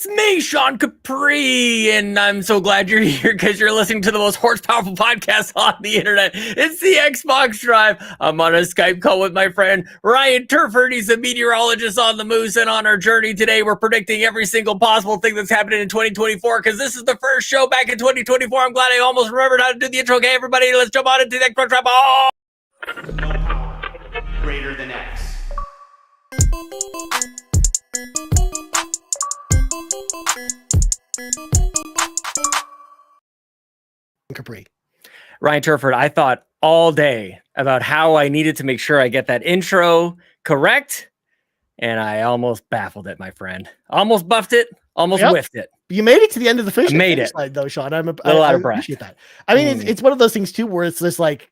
It's me, Sean Capri, and I'm so glad you're here because you're listening to the most horsepowerful podcast on the internet. It's the Xbox Drive. I'm on a Skype call with my friend Ryan Turford. He's a meteorologist on the Moose, and on our journey today, we're predicting every single possible thing that's happening in 2024 because this is the first show back in 2024. I'm glad I almost remembered how to do the intro. Okay, everybody, let's jump on into the Xbox Drive. Oh! No power greater than X. Capri. Ryan Turford, I thought all day about how I needed to make sure I get that intro correct, and I almost baffled it, my friend. Almost buffed it, almost whiffed it. You made it to the end of the finish it line, though, Sean. I appreciate that. I mean, it's one of those things, too, where it's just like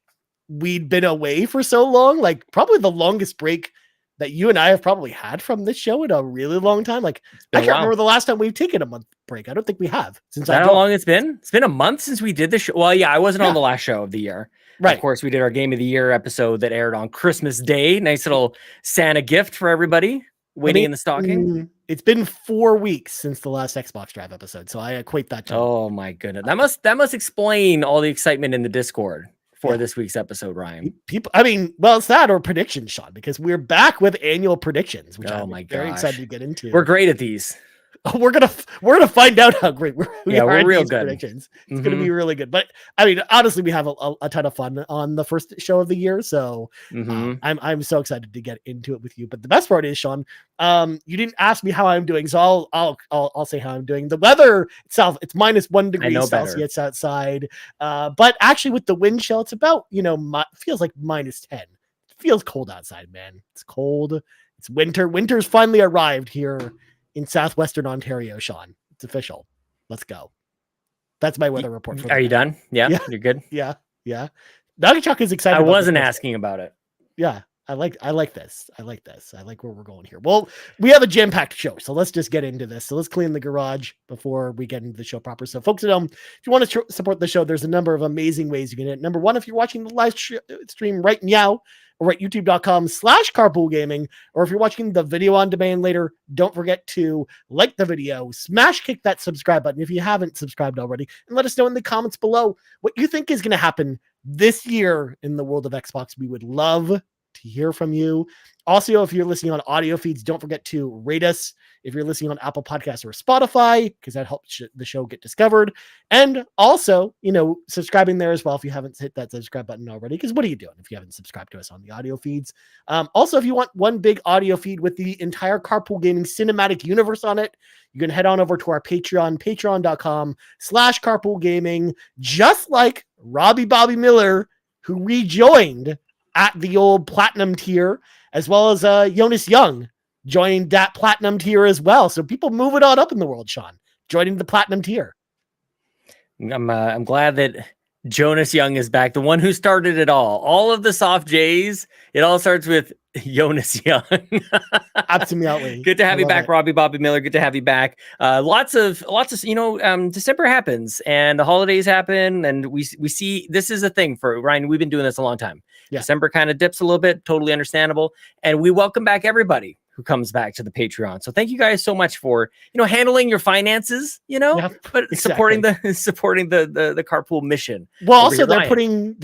we'd been away for so long, like probably the longest break that you and I have probably had from this show in a really long time. Like, I can't remember the last time we've taken a month break. I don't think we have. Since how long it's been? It's been a month since we did the show. Well, yeah, I wasn't on the last show of the year. Right. Of course, we did our Game of the Year episode that aired on Christmas Day. Nice little Santa gift for everybody waiting in the stocking. It's been 4 weeks since the last Xbox Drive episode, so I equate that to. Oh my goodness, that must explain all the excitement in the Discord for this week's episode, Ryan. People, I mean, well, it's that or predictions, Sean, because we're back with annual predictions, which I'm very excited to get into. We're great at these. We're gonna find out how great we are. We're real good. Predictions. It's gonna Mm-hmm. be really good. But I mean, honestly, we have a ton of fun on the first show of the year, so I'm so excited to get into it with you. But the best part is, Sean, you didn't ask me how I'm doing, so I'll say how I'm doing. The weather itself, it's -1 degree Celsius outside, but actually with the wind chill, it's about feels like -10. It feels cold outside, man. It's cold. It's winter. Winter's finally arrived here in southwestern Ontario, Sean. It's official. Let's go. That's my weather report. Are you done? Yeah, you're good. Yeah. Nuggetchuck is excited. I wasn't asking about it. Yeah, I like this. I like where we're going here. Well, we have a jam-packed show, so let's just get into this. So let's clean the garage before we get into the show proper. So folks at home, if you want to support the show, there's a number of amazing ways you can do it. Number one, if you're watching the live stream right now, or at youtube.com/carpoolgaming, or if you're watching the video on demand later, don't forget to like the video, kick that subscribe button if you haven't subscribed already, and let us know in the comments below what you think is going to happen this year in the world of Xbox. We would love to hear from you. Also, if you're listening on audio feeds, don't forget to rate us if you're listening on Apple Podcasts or Spotify, because that helps the show get discovered. And also, subscribing there as well if you haven't hit that subscribe button already, because what are you doing if you haven't subscribed to us on the audio feeds? Also, if you want one big audio feed with the entire Carpool Gaming cinematic universe on it, you can head on over to our Patreon, patreon.com/carpoolgaming, just like Robbie Bobby Miller, who rejoined at the old platinum tier, as well as Jonas Young joined that platinum tier as well. So people moving on up in the world, Sean, joining the platinum tier. I'm glad that Jonas Young is back, the one who started it all. All of the soft J's, it all starts with Jonas Young. Absolutely. Good to have you back, Robbie Bobby Miller. Good to have you back. Lots of December happens and the holidays happen, and we see this is a thing for Ryan. We've been doing this a long time. Yeah. December kind of dips a little bit, totally understandable. And we welcome back everybody who comes back to the Patreon. So thank you guys so much for, handling your finances, but supporting the carpool mission. Well, also they're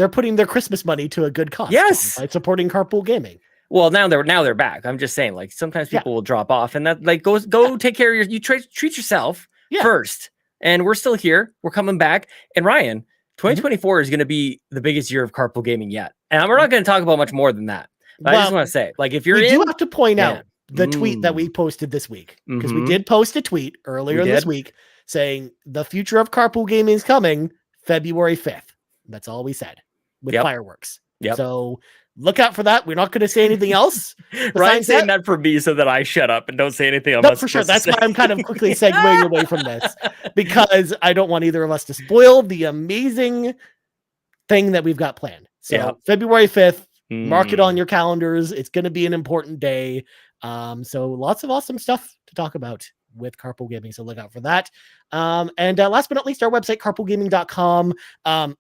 putting their Christmas money to a good cause. Yes. By supporting Carpool Gaming. Well, now they're back. I'm just saying, like, sometimes people will drop off, and that go take care of treat yourself first. And we're still here. We're coming back. And Ryan, 2024 is going to be the biggest year of carpool gaming yet. And we're not going to talk about much more than that. But I just want to say, like, if we do have to point out the tweet that we posted this week, because we did post a tweet earlier this week saying the future of carpool gaming is coming February 5th. That's all we said with fireworks. So look out for that. We're not going to say anything else. Ryan's saying that for me so that I shut up and don't say anything. No, for sure. That's why I'm kind of quickly segueing away from this, because I don't want either of us to spoil the amazing thing that we've got planned. So February 5th, mark it on your calendars. It's going to be an important day. So lots of awesome stuff to talk about with carpool gaming, so look out for that. And last but not least, our website, carpoolgaming.com.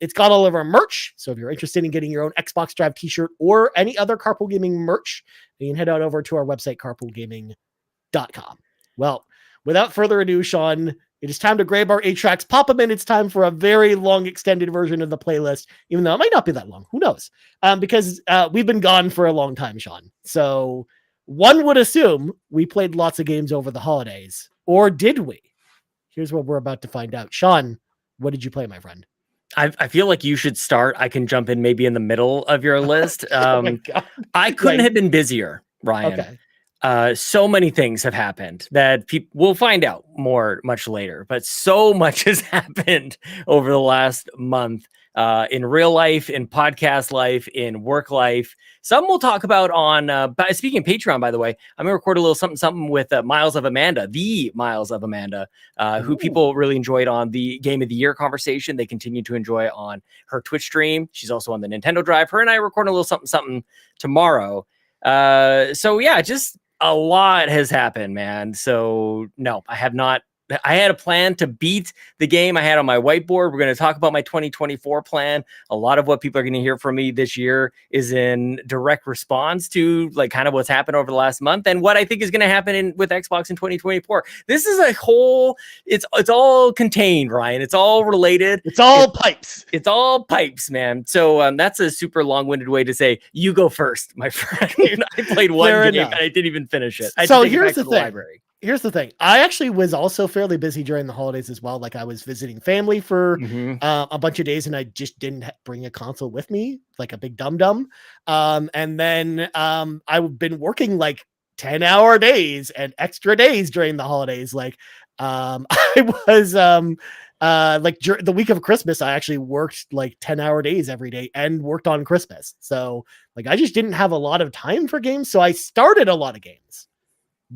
It's got all of our merch, so if you're interested in getting your own Xbox Drive t-shirt or any other carpool gaming merch, you can head on over to our website, carpoolgaming.com. Well, without further ado, Sean, it is time to grab our 8 tracks, pop them in. It's time for a very long extended version of the playlist, even though it might not be that long. Who knows? Because we've been gone for a long time, Sean. So one would assume we played lots of games over the holidays, or did we? Here's what we're about to find out. Sean, what did you play, my friend? I feel like you should start. I can jump in maybe in the middle of your list. Oh my God. I couldn't have been busier, Ryan. Okay. So many things have happened that we'll find out much later, but so much has happened over the last month, in real life, in podcast life, in work life. Some we'll talk about on, speaking of Patreon, by the way, I'm gonna record a little something with Miles of Amanda, who people really enjoyed on the Game of the Year conversation. They continue to enjoy on her Twitch stream. She's also on the Nintendo Drive. Her and I record a little something tomorrow. So yeah, just a lot has happened, man. So no, I have not. I had a plan to beat the game I had on my whiteboard. We're going to talk about my 2024 plan. A lot of what people are going to hear from me this year is in direct response to like kind of what's happened over the last month and what I think is going to happen with Xbox in 2024. This is a whole, it's all contained, Ryan. It's all related. It's all pipes. It's all pipes, man. So that's a super long-winded way to say you go first, my friend. I played one game and I didn't even finish it. So here's the thing. Library. Here's the thing. I actually was also fairly busy during the holidays as well. Like I was visiting family for a bunch of days and I just didn't bring a console with me, like a big dum-dum. And then I've been working like 10-hour days and extra days during the holidays. Like I was like the week of Christmas, I actually worked like 10-hour days every day and worked on Christmas. So like I just didn't have a lot of time for games. So I started a lot of games.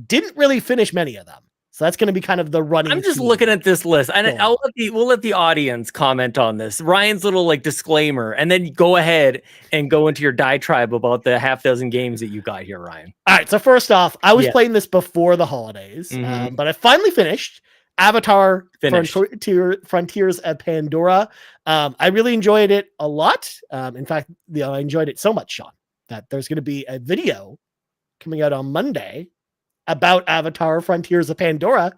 Didn't really finish many of them. So that's going to be kind of the running. I'm just looking at this list and we'll let the audience comment on this. Ryan's little like disclaimer, and then go ahead and go into your diatribe about the half dozen games that you got here, Ryan. All right. So first off, I was playing this before the holidays, but I finally finished Avatar Frontiers of Pandora. I really enjoyed it a lot. In fact, I enjoyed it so much, Sean, that there's going to be a video coming out on Monday about Avatar Frontiers of Pandora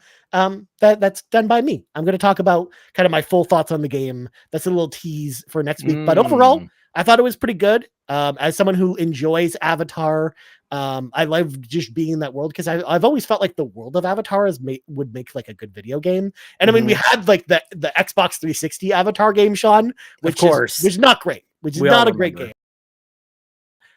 that's done by me. I'm going to talk about kind of my full thoughts on the game. That's a little tease for next week. But overall, I thought it was pretty good. As someone who enjoys Avatar, I love just being in that world because I've always felt like the world of Avatar would make like a good video game. And I mean, we had like the Xbox 360 Avatar game, Sean, which is not great, which is not a great game.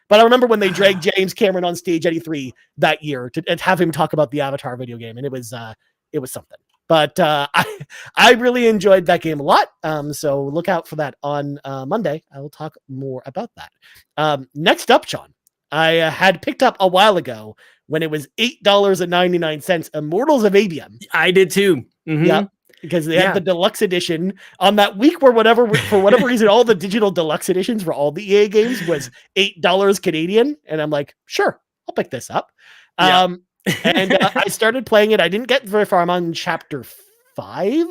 But I remember when they dragged James Cameron on stage at E3 that year to have him talk about the Avatar video game, and it was something. But I really enjoyed that game a lot. So look out for that on Monday. I will talk more about that. Next up, Sean, I had picked up a while ago when it was $8.99, Immortals of Aveum. I did too. Yeah. Because they had the deluxe edition on that week where for whatever reason, all the digital deluxe editions for all the EA games was $8 Canadian. And I'm like, sure, I'll pick this up. And I started playing it. I didn't get very far. I'm on chapter 5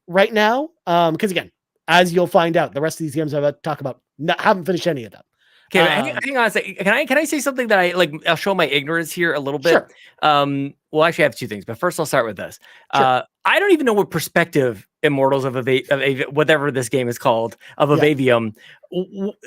right now. Because again, as you'll find out, the rest of these games I'm about to talk about, haven't finished any of them. Okay, hang on a second. Can I say something that I'll show my ignorance here a little bit? Sure. Well, actually, I have two things, but first I'll start with this. Sure. I don't even know what perspective Immortals of whatever this game is called of Aveum.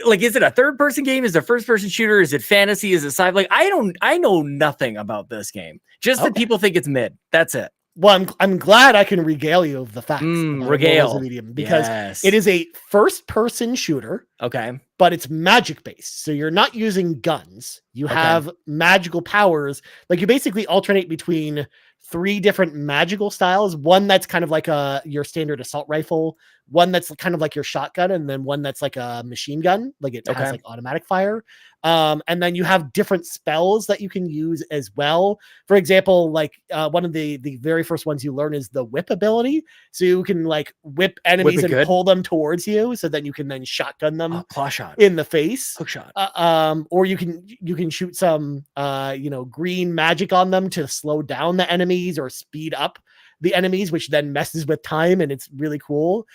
Like, is it a third-person game? Is it a first-person shooter? Is it fantasy? Is it sci-fi? Like, I know nothing about this game. Just that people think it's mid. That's it. Well, I'm glad I can regale you of the facts. Regale. Because it is a first-person shooter. Okay. But it's magic based. So you're not using guns. You have magical powers. Like you basically alternate between 3 different magical styles. One that's kind of like your standard assault rifle, one that's kind of like your shotgun, and then one that's like a machine gun. Like it has like automatic fire. And then you have different spells that you can use as well. For example, like one of the very first ones you learn is the whip ability. So you can like whip enemies and pull them towards you. So then you can then shotgun them. Claw shot in the face, hook shot. Or you can shoot some green magic on them to slow down the enemies or speed up the enemies, which then messes with time, and it's really cool.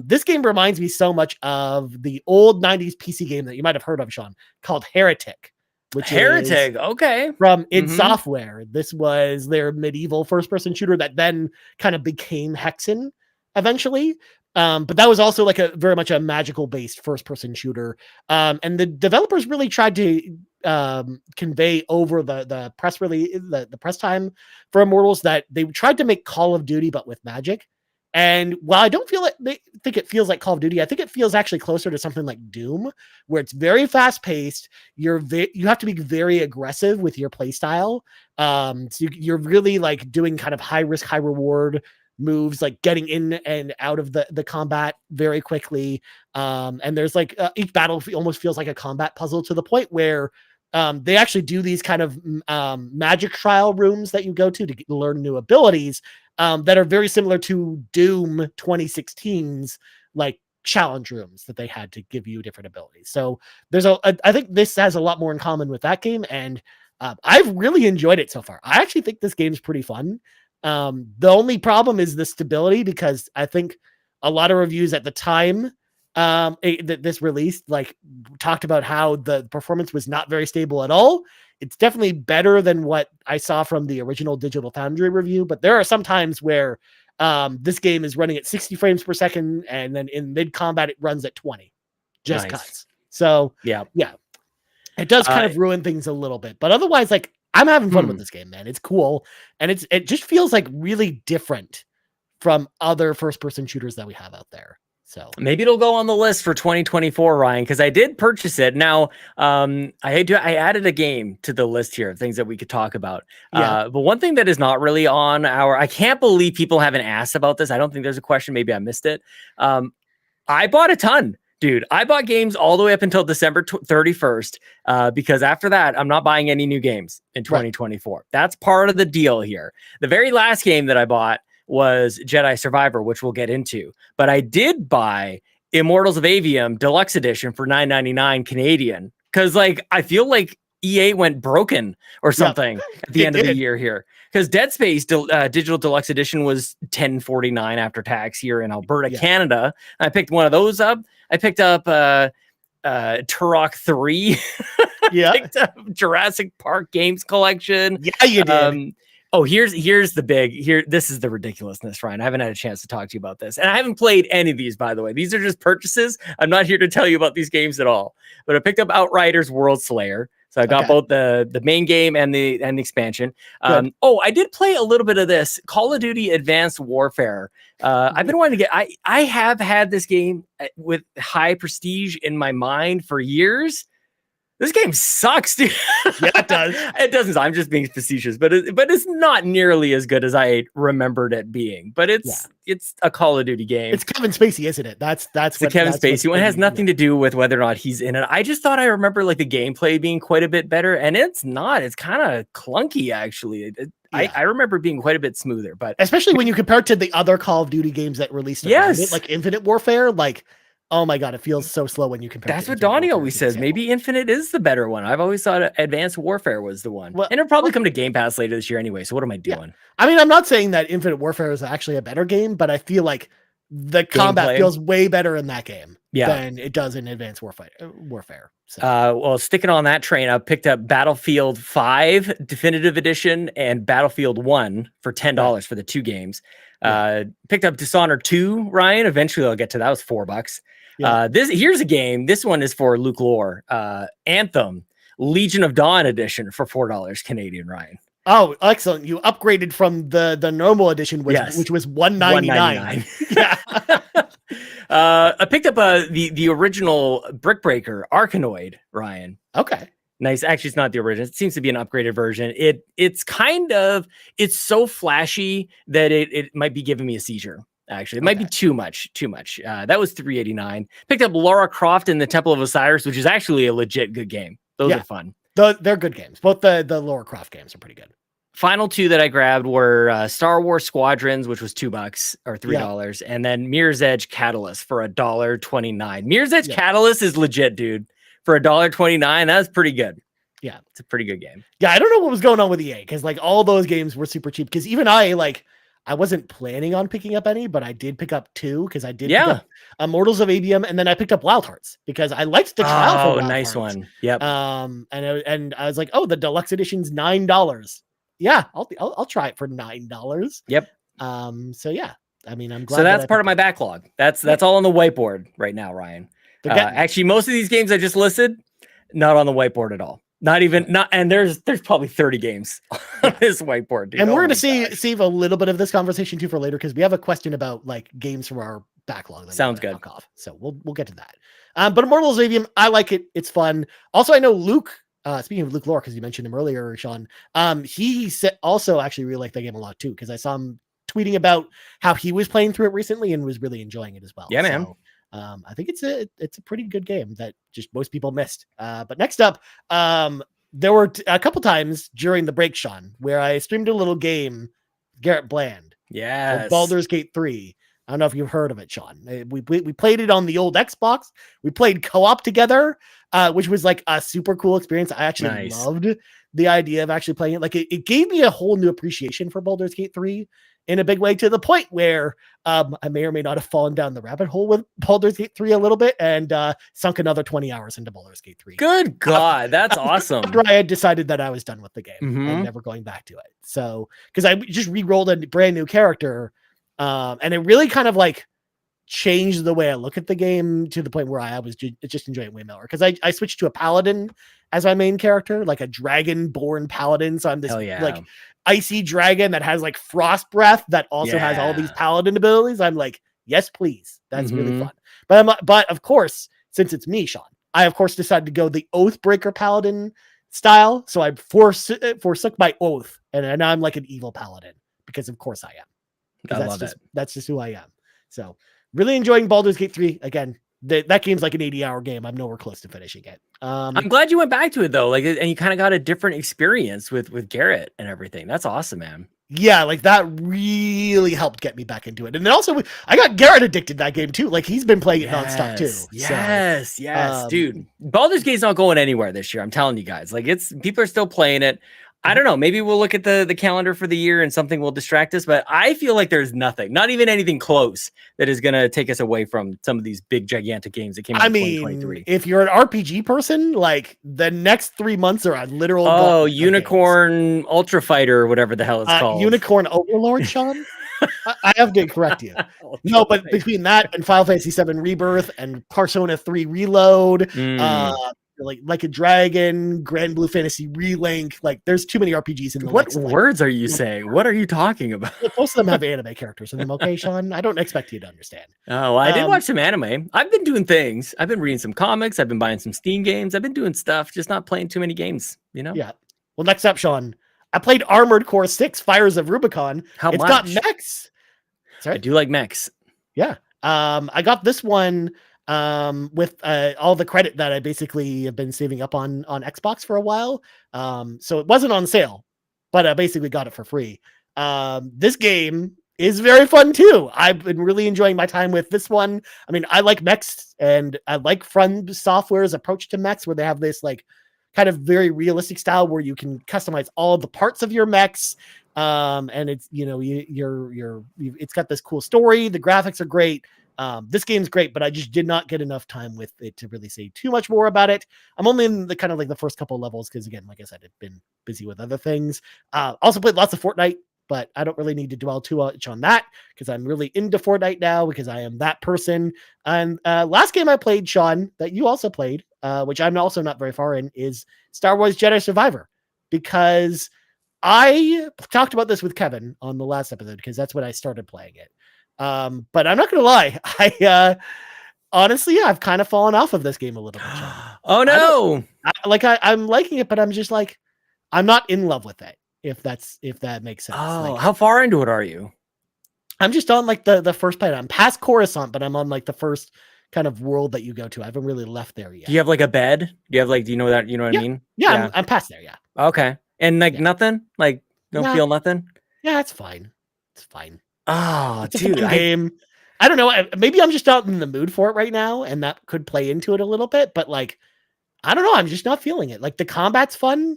This game reminds me so much of the old 90s PC game that you might have heard of, Sean, called Heretic. which Heretic. is Okay. from id Mhm. Software. This was their medieval first-person shooter that then kind of became Hexen eventually. But that was also like a very much a magical based first-person shooter. And the developers really tried to convey over the press release, the press time for Immortals, that they tried to make Call of Duty but with magic. And while I don't feel like they think it feels like Call of Duty, I think it feels actually closer to something like Doom, where it's very fast paced. You have to be very aggressive with your play style. So you're really like doing kind of high risk, high reward moves, like getting in and out of the combat very quickly. And there's like each battle almost feels like a combat puzzle, to the point where they actually do these kind of magic trial rooms that you go to learn new abilities that are very similar to Doom 2016's like challenge rooms that they had to give you different abilities. So there's I think this has a lot more in common with that game, and I've really enjoyed it so far. I actually think this game's pretty fun. The only problem is the stability, because I think a lot of reviews at the time that this released like talked about how the performance was not very stable at all. It's definitely better than what I saw from the original Digital Foundry review, but there are some times where this game is running at 60 frames per second, and then in mid combat it runs at 20, just cuts. So yeah, it does kind of ruin things a little bit, but otherwise, like, I'm having fun with this game, man. It's cool, and it just feels like really different from other first person shooters that we have out there. So maybe it'll go on the list for 2024, Ryan, because I did purchase it. Now, I added a game to the list here of things that we could talk about. But one thing that is not really on I can't believe people haven't asked about this. I don't think there's a question. Maybe I missed it. I bought a ton. Dude, I bought games all the way up until December 31st, because after that, I'm not buying any new games in 2024. Right. That's part of the deal here. The very last game that I bought was Jedi Survivor, which we'll get into. But I did buy Immortals of Avium Deluxe Edition for $9.99 Canadian, because like I feel like EA went broken or something at the end of the year here. Because Dead Space Digital Deluxe Edition was $10.49 after tax here in Alberta, Canada. I picked one of those up. I picked up Turok 3. Picked up Jurassic Park Games Collection. Yeah, you did. Here's the big this is the ridiculousness, Ryan. I haven't had a chance to talk to you about this. And I haven't played any of these, by the way. These are just purchases. I'm not here to tell you about these games at all. But I picked up Outriders World Slayer. So I got both the main game and the expansion. I did play a little bit of this Call of Duty Advanced Warfare. I've been wanting to get. I have had this game with high prestige in my mind for years. This game sucks, dude. Yeah, it does. It doesn't. I'm just being facetious, but it's not nearly as good as I remembered it being. But it's a Call of Duty game. It's Kevin Spacey, isn't it? That's the Kevin Spacey one. It has nothing to do with whether or not he's in it. I just thought I remember like the gameplay being quite a bit better, and it's not. It's kind of clunky, actually. I remember being quite a bit smoother, but especially when you compare it to the other Call of Duty games that released it, like Infinite Warfare, like. Oh my God, it feels so slow when you compare. That's what Dannohh always says. Maybe Infinite is the better one. I've always thought Advanced Warfare was the one. And it'll probably come to Game Pass later this year anyway, so what am I doing? I mean, I'm not saying that Infinite Warfare is actually a better game, but I feel like the combat feels way better in that game than it does in Advanced Warfare. So. Well, sticking on that train, I picked up Battlefield 5 Definitive Edition and Battlefield 1 for $10 for the two games. Picked up Dishonored 2, Ryan. Eventually I'll get to that. It was $4. Here's a game. This one is for Luke Lore. Anthem Legion of Dawn edition for $4 Canadian, Ryan. Oh, excellent. You upgraded from the normal edition, which was $199. Yeah. I picked up the original Brickbreaker Arkanoid, Ryan. Okay. Nice. Actually, it's not the original. It seems to be an upgraded version. It's so flashy that it might be giving me a seizure. Actually, it might be too much. That was $3.89. Picked up Lara Croft in the Temple of Osiris, which is actually a legit good game. Those are fun. They're good games. Both the Lara Croft games are pretty good. Final two that I grabbed were Star Wars Squadrons, which was $2 or $3, and then Mirror's Edge Catalyst for $1.29. Mirror's Edge Catalyst is legit, dude. For $1.29, that's pretty good. Yeah, it's a pretty good game. Yeah, I don't know what was going on with EA, because like all those games were super cheap. Because even I I wasn't planning on picking up any, but I did pick up 2 because I did pick Yeah. up Immortals of Avium, and then I picked up Wild Hearts because I liked the trial for Oh, Wild nice Hearts. one. Yep. And I was like, oh, the deluxe edition's $9. Yeah, I'll try it for $9. Yep. So yeah, I mean, I'm glad. So that's that I part of picked my it. backlog. That's all on the whiteboard right now, Ryan. They're getting it. Actually, most of these games I just listed, not on the whiteboard at all. Not even not. And there's probably 30 games on this whiteboard, dude. And Oh we're my gonna gosh. save a little bit of this conversation too for later because we have a question about like games from our backlog. That Sounds we're gonna good. knock off. So we'll get to that. But Immortals of Avium, I like it. It's fun. Also, I know Luke. Speaking of Luke Lore, because you mentioned him earlier, Sean. He also actually really liked that game a lot too because I saw him tweeting about how he was playing through it recently and was really enjoying it as well. Yeah, man. So, I think it's a pretty good game that just most people missed. But next up, there were a couple times during the break, Sean, where I streamed a little game, Garrett Bland, Yes. Baldur's Gate 3. I don't know if you've heard of it, Sean. We played it on the old Xbox. We played co-op together, which was like a super cool experience. I actually loved the idea of actually playing it. Like it gave me a whole new appreciation for Baldur's Gate 3 in a big way, to the point where I may or may not have fallen down the rabbit hole with Baldur's Gate 3 a little bit and sunk another 20 hours into Baldur's Gate 3. Good God, that's awesome. After I had decided that I was done with the game and never going back to it. So, because I just re-rolled a brand new character, and it really kind of like changed the way I look at the game to the point where I was just enjoying way more. Because I switched to a paladin as my main character, like a dragon-born paladin. So I'm this like icy dragon that has like frost breath that also has all these paladin abilities. I'm like, yes, please. That's really fun. But of course, since it's me, Sean, I of course decided to go the Oathbreaker paladin style. So I forsook my oath, and now I'm like an evil paladin because of course I am. That's just who I am. So really enjoying Baldur's Gate 3 again. That game's like an 80-hour game. I'm nowhere close to finishing it. I'm glad you went back to it though, like, and you kind of got a different experience with Garrett and everything. That's awesome, man. Yeah, like that really helped get me back into it. And then also, I got Garrett addicted to that game too. Like he's been playing it nonstop too. Yes, dude. Baldur's Gate's not going anywhere this year. I'm telling you guys. Like people are still playing it. I don't know. Maybe we'll look at the calendar for the year and something will distract us. But I feel like there's nothing, not even anything close, that is going to take us away from some of these big, gigantic games that came out in 2023. If you're an RPG person, like the next 3 months are a literal. Oh, Unicorn Ultra Fighter, or whatever the hell it's called. Unicorn Overlord, Sean. I have to correct you. No, but between that and Final Fantasy VII Rebirth and Persona 3 Reload, like a Dragon, Grand Blue Fantasy Relink, like there's too many RPGs in the What words are you saying? What are you talking about? Most of them have anime characters in them, okay, Sean? I don't expect you to understand. Oh, I did watch some anime. I've been doing things. I've been reading some comics. I've been buying some Steam games. I've been doing stuff, just not playing too many games, you know? Yeah. Well, next up, Sean, I played Armored Core 6 Fires of Rubicon. It's got mechs. Sorry? I do like mechs. Yeah. I got this one with all the credit that I basically have been saving up on Xbox for a while. So it wasn't on sale, but I basically got it for free. This game is very fun too. I've been really enjoying my time with this one. I mean, I like mechs, and I like From Software's approach to mechs, where they have this like kind of very realistic style where you can customize all the parts of your mechs. And it's, you know, it's got this cool story. The graphics are great. This game's great, but I just did not get enough time with it to really say too much more about it. I'm only in the kind of like the first couple levels because, again, like I said, I've been busy with other things. Also played lots of Fortnite, but I don't really need to dwell too much on that because I'm really into Fortnite now because I am that person. And last game I played, Sean, that you also played, which I'm also not very far in, is Star Wars Jedi Survivor, because I talked about this with Kevin on the last episode because that's when I started playing it. But I'm not gonna lie, I honestly, I've kind of fallen off of this game a little bit. Oh no! I'm liking it, but I'm just like, I'm not in love with it. If that makes sense. Oh, like, how far into it are you? I'm just on like the first planet. I'm past Coruscant, but I'm on like the first kind of world that you go to. I haven't really left there yet. Do you have like a bed? Do you have like? Do you know that? You know what I mean? Yeah, I'm past there. Yeah. Okay, and like nothing. Like don't feel nothing. Yeah, it's fine. It's fine. Oh, it's dude, game. I don't know. Maybe I'm just not in the mood for it right now, and that could play into it a little bit. But like, I don't know. I'm just not feeling it. Like the combat's fun,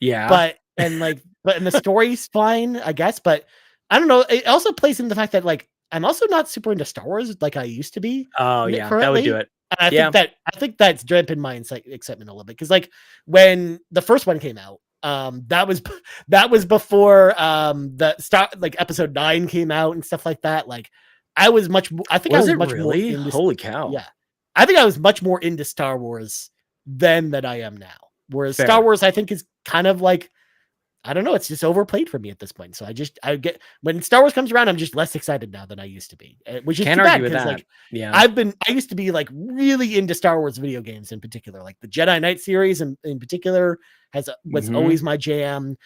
yeah, but the story's fine, I guess. But I don't know. It also plays into the fact that like I'm also not super into Star Wars like I used to be. Oh yeah, that would do it. And I Yeah. think that's dampened my excitement a little bit because like when the first one came out, that was before the start like episode 9 came out and stuff like that. Like I was much I think I was it much more really? into Holy cow. yeah. I think I was much more into Star Wars then than I am now. Whereas Fair. Star Wars I think is kind of like I don't know, it's just overplayed for me at this point. So I get when Star Wars comes around, I'm just less excited now than I used to be, which is Can't too bad argue with because that. like Yeah. I used to be like really into Star Wars video games in particular, like the Jedi Knight series in particular was always my jam.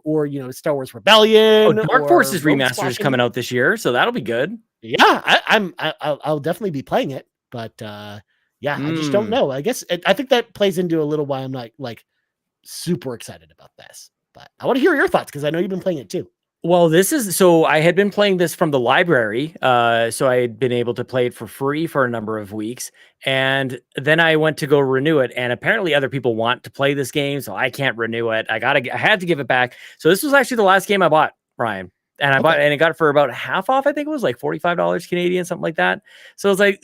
Or you know, Star Wars Rebellion. Dark Forces Rogue remaster is Squadron. coming out this year, so that'll be good. Yeah, I'll definitely be playing it, but yeah, I just don't know. I guess I think that plays into a little why I'm not like super excited about this. But I want to hear your thoughts because I know you've been playing it too. Well, so I had been playing this from the library. So I had been able to play it for free for a number of weeks. And then I went to go renew it. And apparently other people want to play this game. So I can't renew it. I had to give it back. So this was actually the last game I bought, Ryan. And I bought and I got it for about half off. I think it was like $45 Canadian, something like that. So I was like,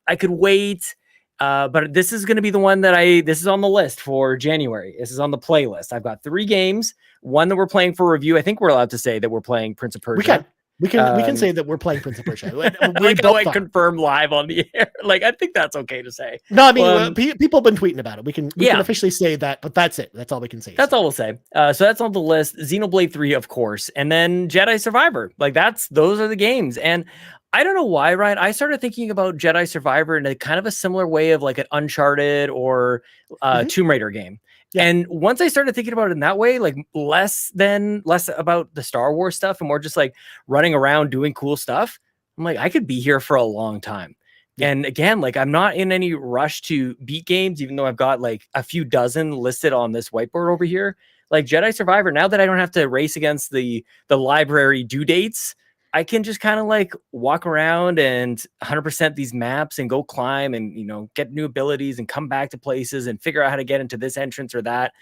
I could wait. But this is going to be the one that this is on the list for January. This is on the playlist. I've got 3 games, one that we're playing for review. I think we're allowed to say that we're playing Prince of Persia. We can say that we're playing Prince of Persia. Like how I confirm live on the air. Like, I think that's okay to say. No, I mean, people have been tweeting about it. We can officially say that, but that's it. That's all we can say. That's all we'll say. So that's on the list. Xenoblade 3, of course. And then Jedi Survivor. Like those are the games. And I don't know why, Ryan. I started thinking about Jedi Survivor in a kind of a similar way of like an Uncharted or Tomb Raider game. Yeah. And once I started thinking about it in that way, like less about the Star Wars stuff and more just like running around doing cool stuff, I'm like, I could be here for a long time. Yeah. And again, like I'm not in any rush to beat games, even though I've got like a few dozen listed on this whiteboard over here. Like Jedi Survivor, now that I don't have to race against the library due dates, I can just kind of like walk around and 100% these maps and go climb and, you know, get new abilities and come back to places and figure out how to get into this entrance or that.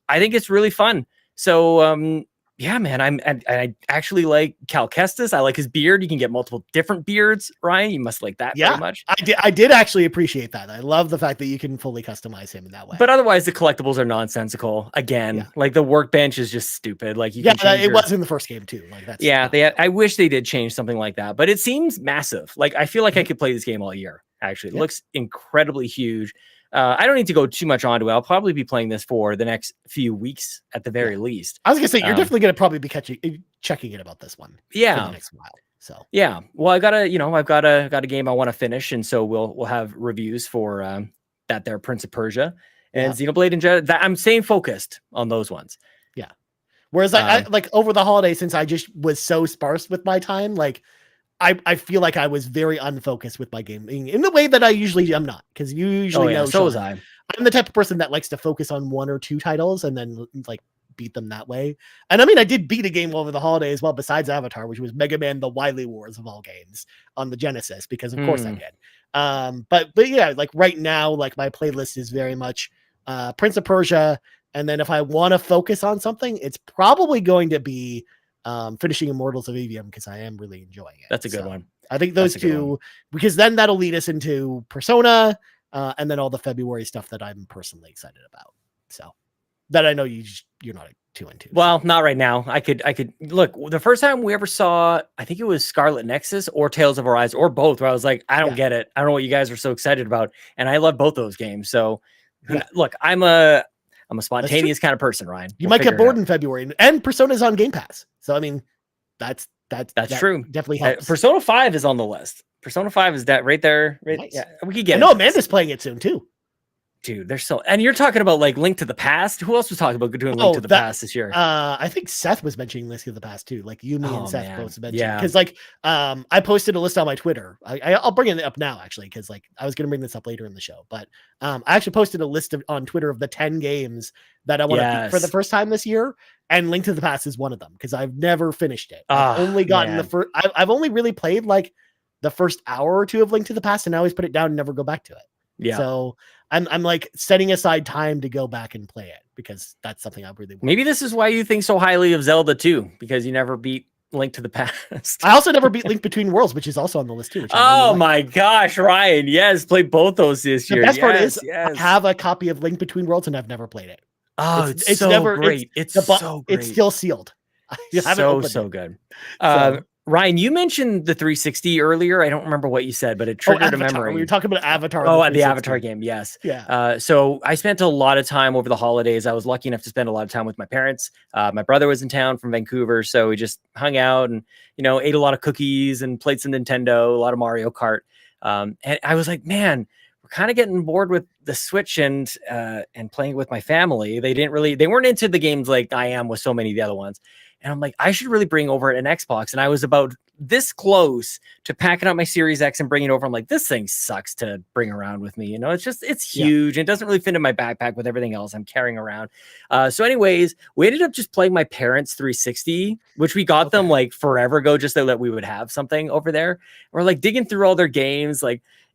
I think it's really fun. So, yeah, man, I actually like Cal Kestis. I like his beard. You can get multiple different beards. Ryan, you must like that very much. I did actually appreciate that. I love the fact that you can fully customize him in that way. But otherwise, the collectibles are nonsensical. Again, like the workbench is just stupid. Like it was in the first game too. Like that's I wish they did change something like that. But it seems massive. Like I feel like I could play this game all year. Actually, it looks incredibly huge. I don't need to go too much onto it. I'll probably be playing this for the next few weeks at the very least. I was gonna say you're definitely gonna probably be checking it about this one. Yeah, for the next while. So yeah. Well, I've got a game I want to finish, and so we'll have reviews for that there Prince of Persia and Xenoblade and Jedi. I'm staying focused on those ones. Yeah. Whereas I like over the holidays, since I just was so sparse with my time, like. I feel like I was very unfocused with my gaming in the way that I usually am not, because you usually know. So was I. I'm the type of person that likes to focus on 1 or 2 titles and then like beat them that way. And I mean, I did beat a game over the holiday as well, besides Avatar, which was Mega Man: The Wily Wars of all games on the Genesis, because of course I did. But yeah, like right now, like my playlist is very much Prince of Persia, and then if I want to focus on something, it's probably going to be finishing Immortals of Evium, because I am really enjoying it. That's a good one. I think those two, because then that'll lead us into Persona, and then all the February stuff that I'm personally excited about. So that I know you're not too into. Well, not right now. I could look. The first time we ever saw, I think it was Scarlet Nexus or Tales of Arise or both, where I was like, I don't get it. I don't know what you guys are so excited about, and I love both those games. So look, I'm a spontaneous kind of person, Ryan. You might get bored in February, and Persona's on Game Pass. So I mean, that's true. Definitely helps. Persona 5 is on the list. Persona 5 is that right there. Right? Nice. Yeah, we could get. I know Amanda's playing it soon too. Dude, they're so. And you're talking about like Link to the Past. Who else was talking about doing Link to the Past this year? I think Seth was mentioning Link to the Past too. Like you, me, and Seth both mentioned. Yeah. Because like I posted a list on my Twitter. I'll bring it up now actually, because like I was gonna bring this up later in the show, but I actually posted a list on Twitter of the 10 games that I want to beat for the first time this year, and Link to the Past is one of them, because I've never finished it. I've only gotten the first. I've only really played like the first hour or two of Link to the Past, and I always put it down and never go back to it. Yeah. So I'm like setting aside time to go back and play it, because that's something I really want. Maybe this is why you think so highly of Zelda too, because you never beat Link to the Past. I also never beat Link Between Worlds, which is also on the list too. Which I Oh really like. my gosh, Ryan! Yes, play both those this year. The best part is yes. I have a copy of Link Between Worlds and I've never played it. Oh, it's so great. It's so great. It's still sealed. I haven't opened so it. good. So- Ryan, you mentioned the 360 earlier. I don't remember what you said, but it triggered a Avatar. memory. We were talking about Avatar. Oh, on the Avatar game. Yes. Yeah. So I spent a lot of time over the holidays. I was lucky enough to spend a lot of time with my parents. My brother was in town from Vancouver, so we just hung out and, ate a lot of cookies and played some Nintendo, a lot of Mario Kart. And I was like, man, we're kind of getting bored with the Switch and playing with my family. They weren't into the games like I am with so many of the other ones. And I'm like, I should really bring over an Xbox. And I was about this close to packing up my Series X and bringing it over. I'm like, this thing sucks to bring around with me. It's huge. And it doesn't really fit in my backpack with everything else I'm carrying around. So anyways, we ended up just playing my parents' 360, which we got them like forever ago, just so that we would have something over there. We're like digging through all their games,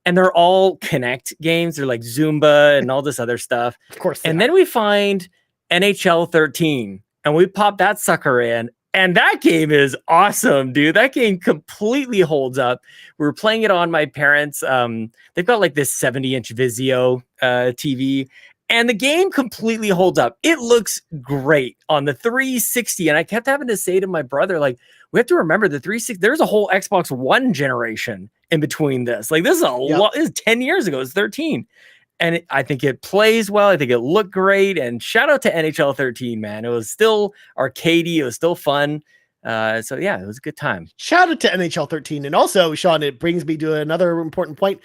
and they're all Connect games. They're like Zumba and all this other stuff. Of course. And then we find NHL 13 and we pop that sucker in. And that game is awesome, dude. That game completely holds up. We were playing it on my parents. They've got like this 70-inch Vizio TV. And the game completely holds up. It looks great on the 360. And I kept having to say to my brother, like, we have to remember the 360. There's a whole Xbox One generation in between this. Like, this is a lot. This is 10 years ago. It's 13. And I think it plays well. I think it looked great. And shout out to NHL 13, man. It was still arcadey. It was still fun. So yeah, it was a good time. Shout out to NHL 13. And also, Sean, it brings me to another important point.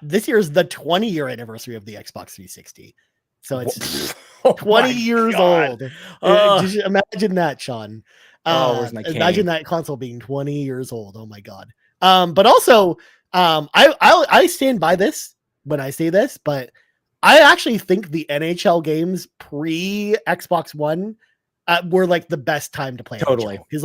This year is the 20-year anniversary of the Xbox 360. So it's 20 years old. Just imagine that, Sean. Where's my imagine that console being 20 years old. Oh my God. But also, I stand by this when I say this, but I actually think the NHL games pre Xbox One were like the best time to play. Totally. Because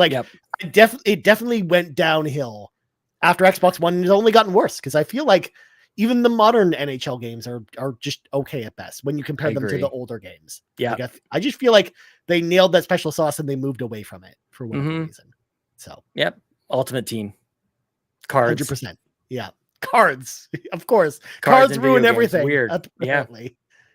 it definitely went downhill after Xbox One. It's only gotten worse because I feel like even the modern NHL games are just okay at best when you compare them to the older games. Yeah. I just feel like they nailed that special sauce and they moved away from it for whatever reason. So Ultimate Team. Cards. 100%. Yeah. Cards. Of course. Cards ruin everything. Weird. Apparently. Yeah.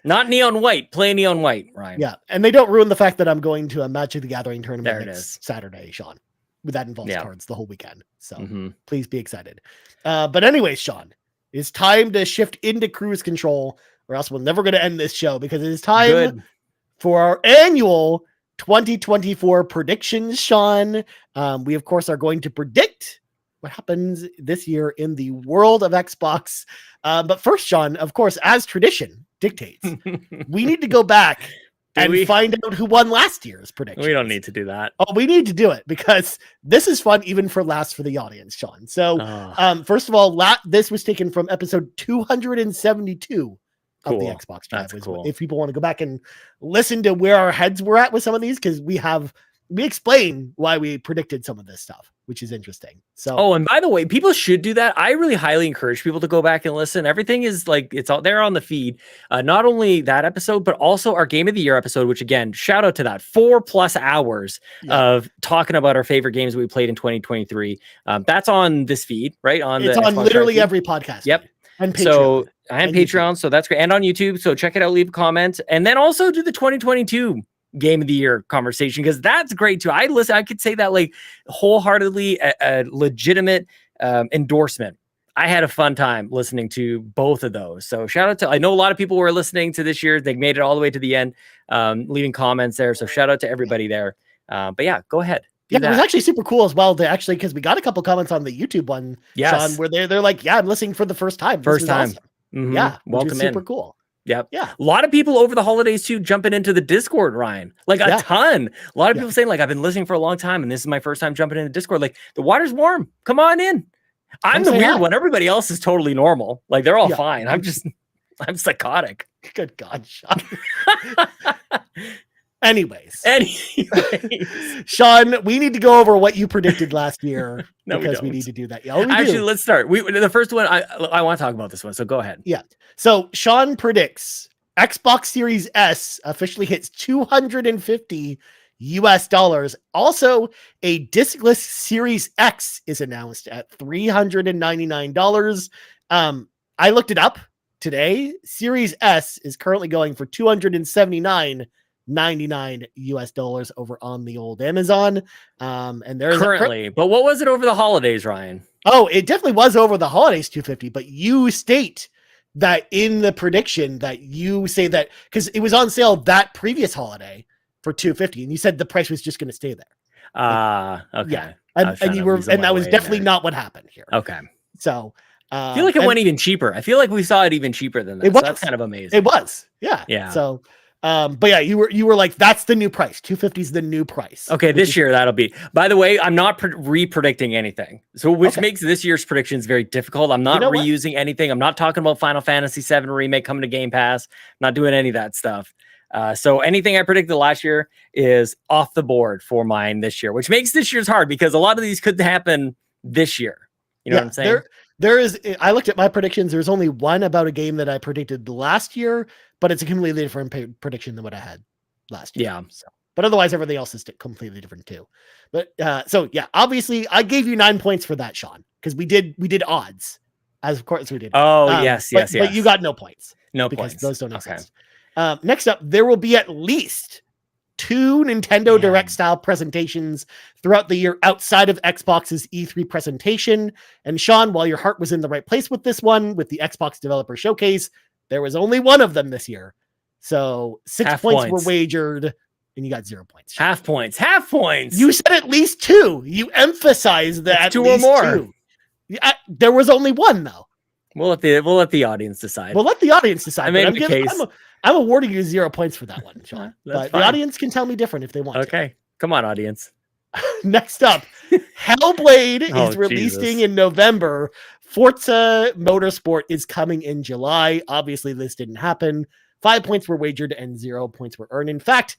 Not neon white. Play neon white, Ryan. Yeah. And they don't ruin the fact that I'm going to a Magic the Gathering tournament There it next is. Saturday, Sean. That involves cards the whole weekend. So Mm-hmm. please be excited. But anyways, Sean, it's time to shift into cruise control, or else we're never going to end this show because it is time for our annual 2024 predictions, Sean. We, of course, are going to predict what happens this year in the world of Xbox. But first, Sean, of course, as tradition dictates, we need to go back and find out who won last year's prediction. We don't need to do that. Oh, we need to do it because this is fun even for the audience, Sean. So, first of all, this was taken from episode 272 of the Xbox Drive. That's cool. If people want to go back and listen to where our heads were at with some of these, because we explain why we predicted some of this stuff, which is interesting. So, and by the way, people should do that. I really highly encourage people to go back and listen. Everything is it's out there on the feed. Not only that episode, but also our Game of the Year episode, which again, shout out to that 4+ hours of talking about our favorite games that we played in 2023. That's on this feed, right? It's on literally every podcast. Yep. And Patreon. And Patreon. So that's great. And on YouTube. So check it out, leave a comment, and then also do the 2022 Game of the Year conversation, because that's great too. I could say that wholeheartedly a legitimate endorsement. I had a fun time listening to both of those. So shout out to, I know a lot of people were listening to this year. They made it all the way to the end, leaving comments there. So shout out to everybody there. But yeah, go ahead. It was actually super cool as well because we got a couple comments on the YouTube one, Sean, where they're like, I'm listening for the first time. First time. Awesome. Mm-hmm. Yeah. Welcome in. Super cool. Yep. Yeah. A lot of people over the holidays too jumping into the Discord, Ryan. A ton. A lot of people saying I've been listening for a long time and this is my first time jumping into Discord. The water's warm. Come on in. I'm the weird one. Everybody else is totally normal. They're all fine. I'm psychotic. Good God, Sean. Anyways, Sean, we need to go over what you predicted last year because we need to do that. Yeah, actually, let's start. The first one, I want to talk about this one, so go ahead. Yeah. So Sean predicts Xbox Series S officially hits 250 US dollars. Also, a discless Series X is announced at $399. I looked it up today. Series S is currently going for $279.99 US dollars over on the old Amazon. And there's Currently, but what was it over the holidays, Ryan? Oh, it definitely was over the holidays 250, but you state that in the prediction that you say that because it was on sale that previous holiday for 250, and you said the price was just going to stay there. Okay. Yeah, and you were, and that was definitely not what happened here. Okay. So I feel like it went even cheaper. I feel like we saw it even cheaper than that. It was. So that's kind of amazing. It was. Yeah. Yeah. So, but yeah, you were like, that's the new price. 250 is the new price. Okay, this year that'll be. By the way, I'm not re-predicting anything, so which makes this year's predictions very difficult. I'm not reusing anything. I'm not talking about Final Fantasy VII remake coming to Game Pass. I'm not doing any of that stuff. So anything I predicted last year is off the board for mine this year, which makes this year's hard because a lot of these could happen this year. You know what I'm saying? There is. I looked at my predictions. There's only one about a game that I predicted last year, but it's a completely different prediction than what I had last year. Yeah. So, but otherwise, everything else is completely different too. But so yeah, obviously, I gave you 9 points for that, Sean, because we did odds, as of course we did. Oh yes. But you got no points. No because points. Those don't exist. Next up, there will be at least 2 Nintendo Direct style presentations throughout the year outside of Xbox's E3 presentation. And Sean, while your heart was in the right place with this one, with the Xbox Developer Showcase, there was only one of them this year. So 6 points were wagered and you got 0 points. Half points. You said at least 2. You emphasized that at 2 or more. 2. There was only one though. We'll let the audience decide. We'll let the audience decide. I made the case. I'm awarding you 0 points for that one, Sean. But fine. The audience can tell me different if they want. Okay. Come on, audience. Next up, Hellblade is releasing in November. Forza Motorsport is coming in July. Obviously, this didn't happen. 5 points were wagered and 0 points were earned. In fact,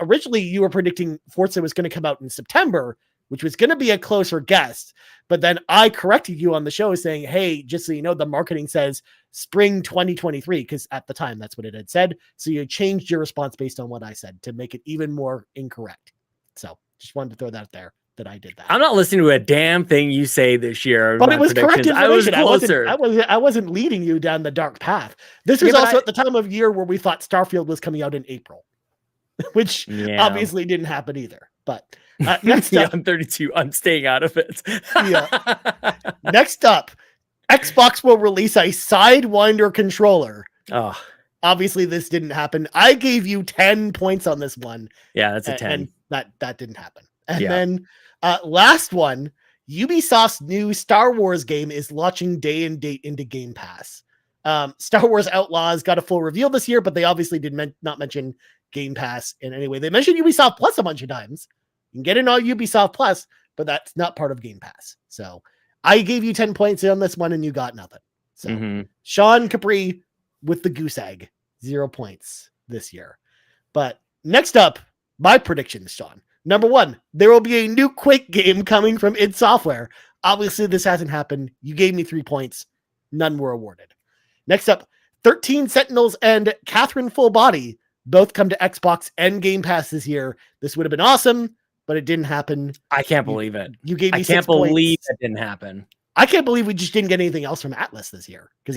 originally you were predicting Forza was going to come out in September, which was going to be a closer guess. But then I corrected you on the show saying, hey, just so you know, the marketing says spring 2023, because at the time that's what it had said. So you changed your response based on what I said to make it even more incorrect. So just wanted to throw that out there that I did that. I'm not listening to a damn thing you say this year. But it was correct information. I was closer. I wasn't leading you down the dark path. This was also at the time of year where we thought Starfield was coming out in April, which obviously didn't happen either. But next up, I'm 32. I'm staying out of it. Next up, Xbox will release a Sidewinder controller. Oh, obviously this didn't happen. I gave you 10 points on this one. Yeah, that's a 10. And that didn't happen. And then last one, Ubisoft's new Star Wars game is launching day and date into Game Pass. Star Wars Outlaws got a full reveal this year, but they obviously did not mention Game Pass in any way. They mentioned Ubisoft Plus a bunch of times. You can get in on Ubisoft Plus, but that's not part of Game Pass. So I gave you 10 points on this one and you got nothing. So Sean Capri with the goose egg, 0 points this year. But next up, my predictions, Sean. Number 1, there will be a new Quake game coming from id Software. Obviously, this hasn't happened. You gave me 3 points. None were awarded. Next up, 13 Sentinels and Catherine Full Body both come to Xbox and Game Pass this year. This would have been awesome, but it didn't happen. I can't believe it. You gave me I 6 can't points. believe it didn't happen. I can't believe we just didn't get anything else from Atlas this year because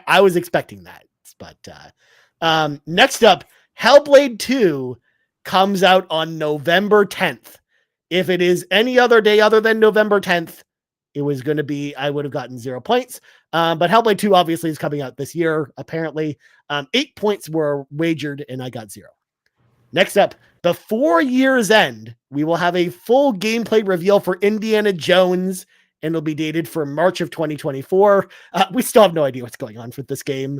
I was expecting that. But next up, Hellblade 2 comes out on November 10th. If it is any other day other than November 10th, it was going to be, I would have gotten 0 points. But Hellblade 2 obviously is coming out this year, apparently. 8 points were wagered and I got 0. Next up, before year's end, we will have a full gameplay reveal for Indiana Jones, and it'll be dated for March of 2024. We still have no idea what's going on with this game.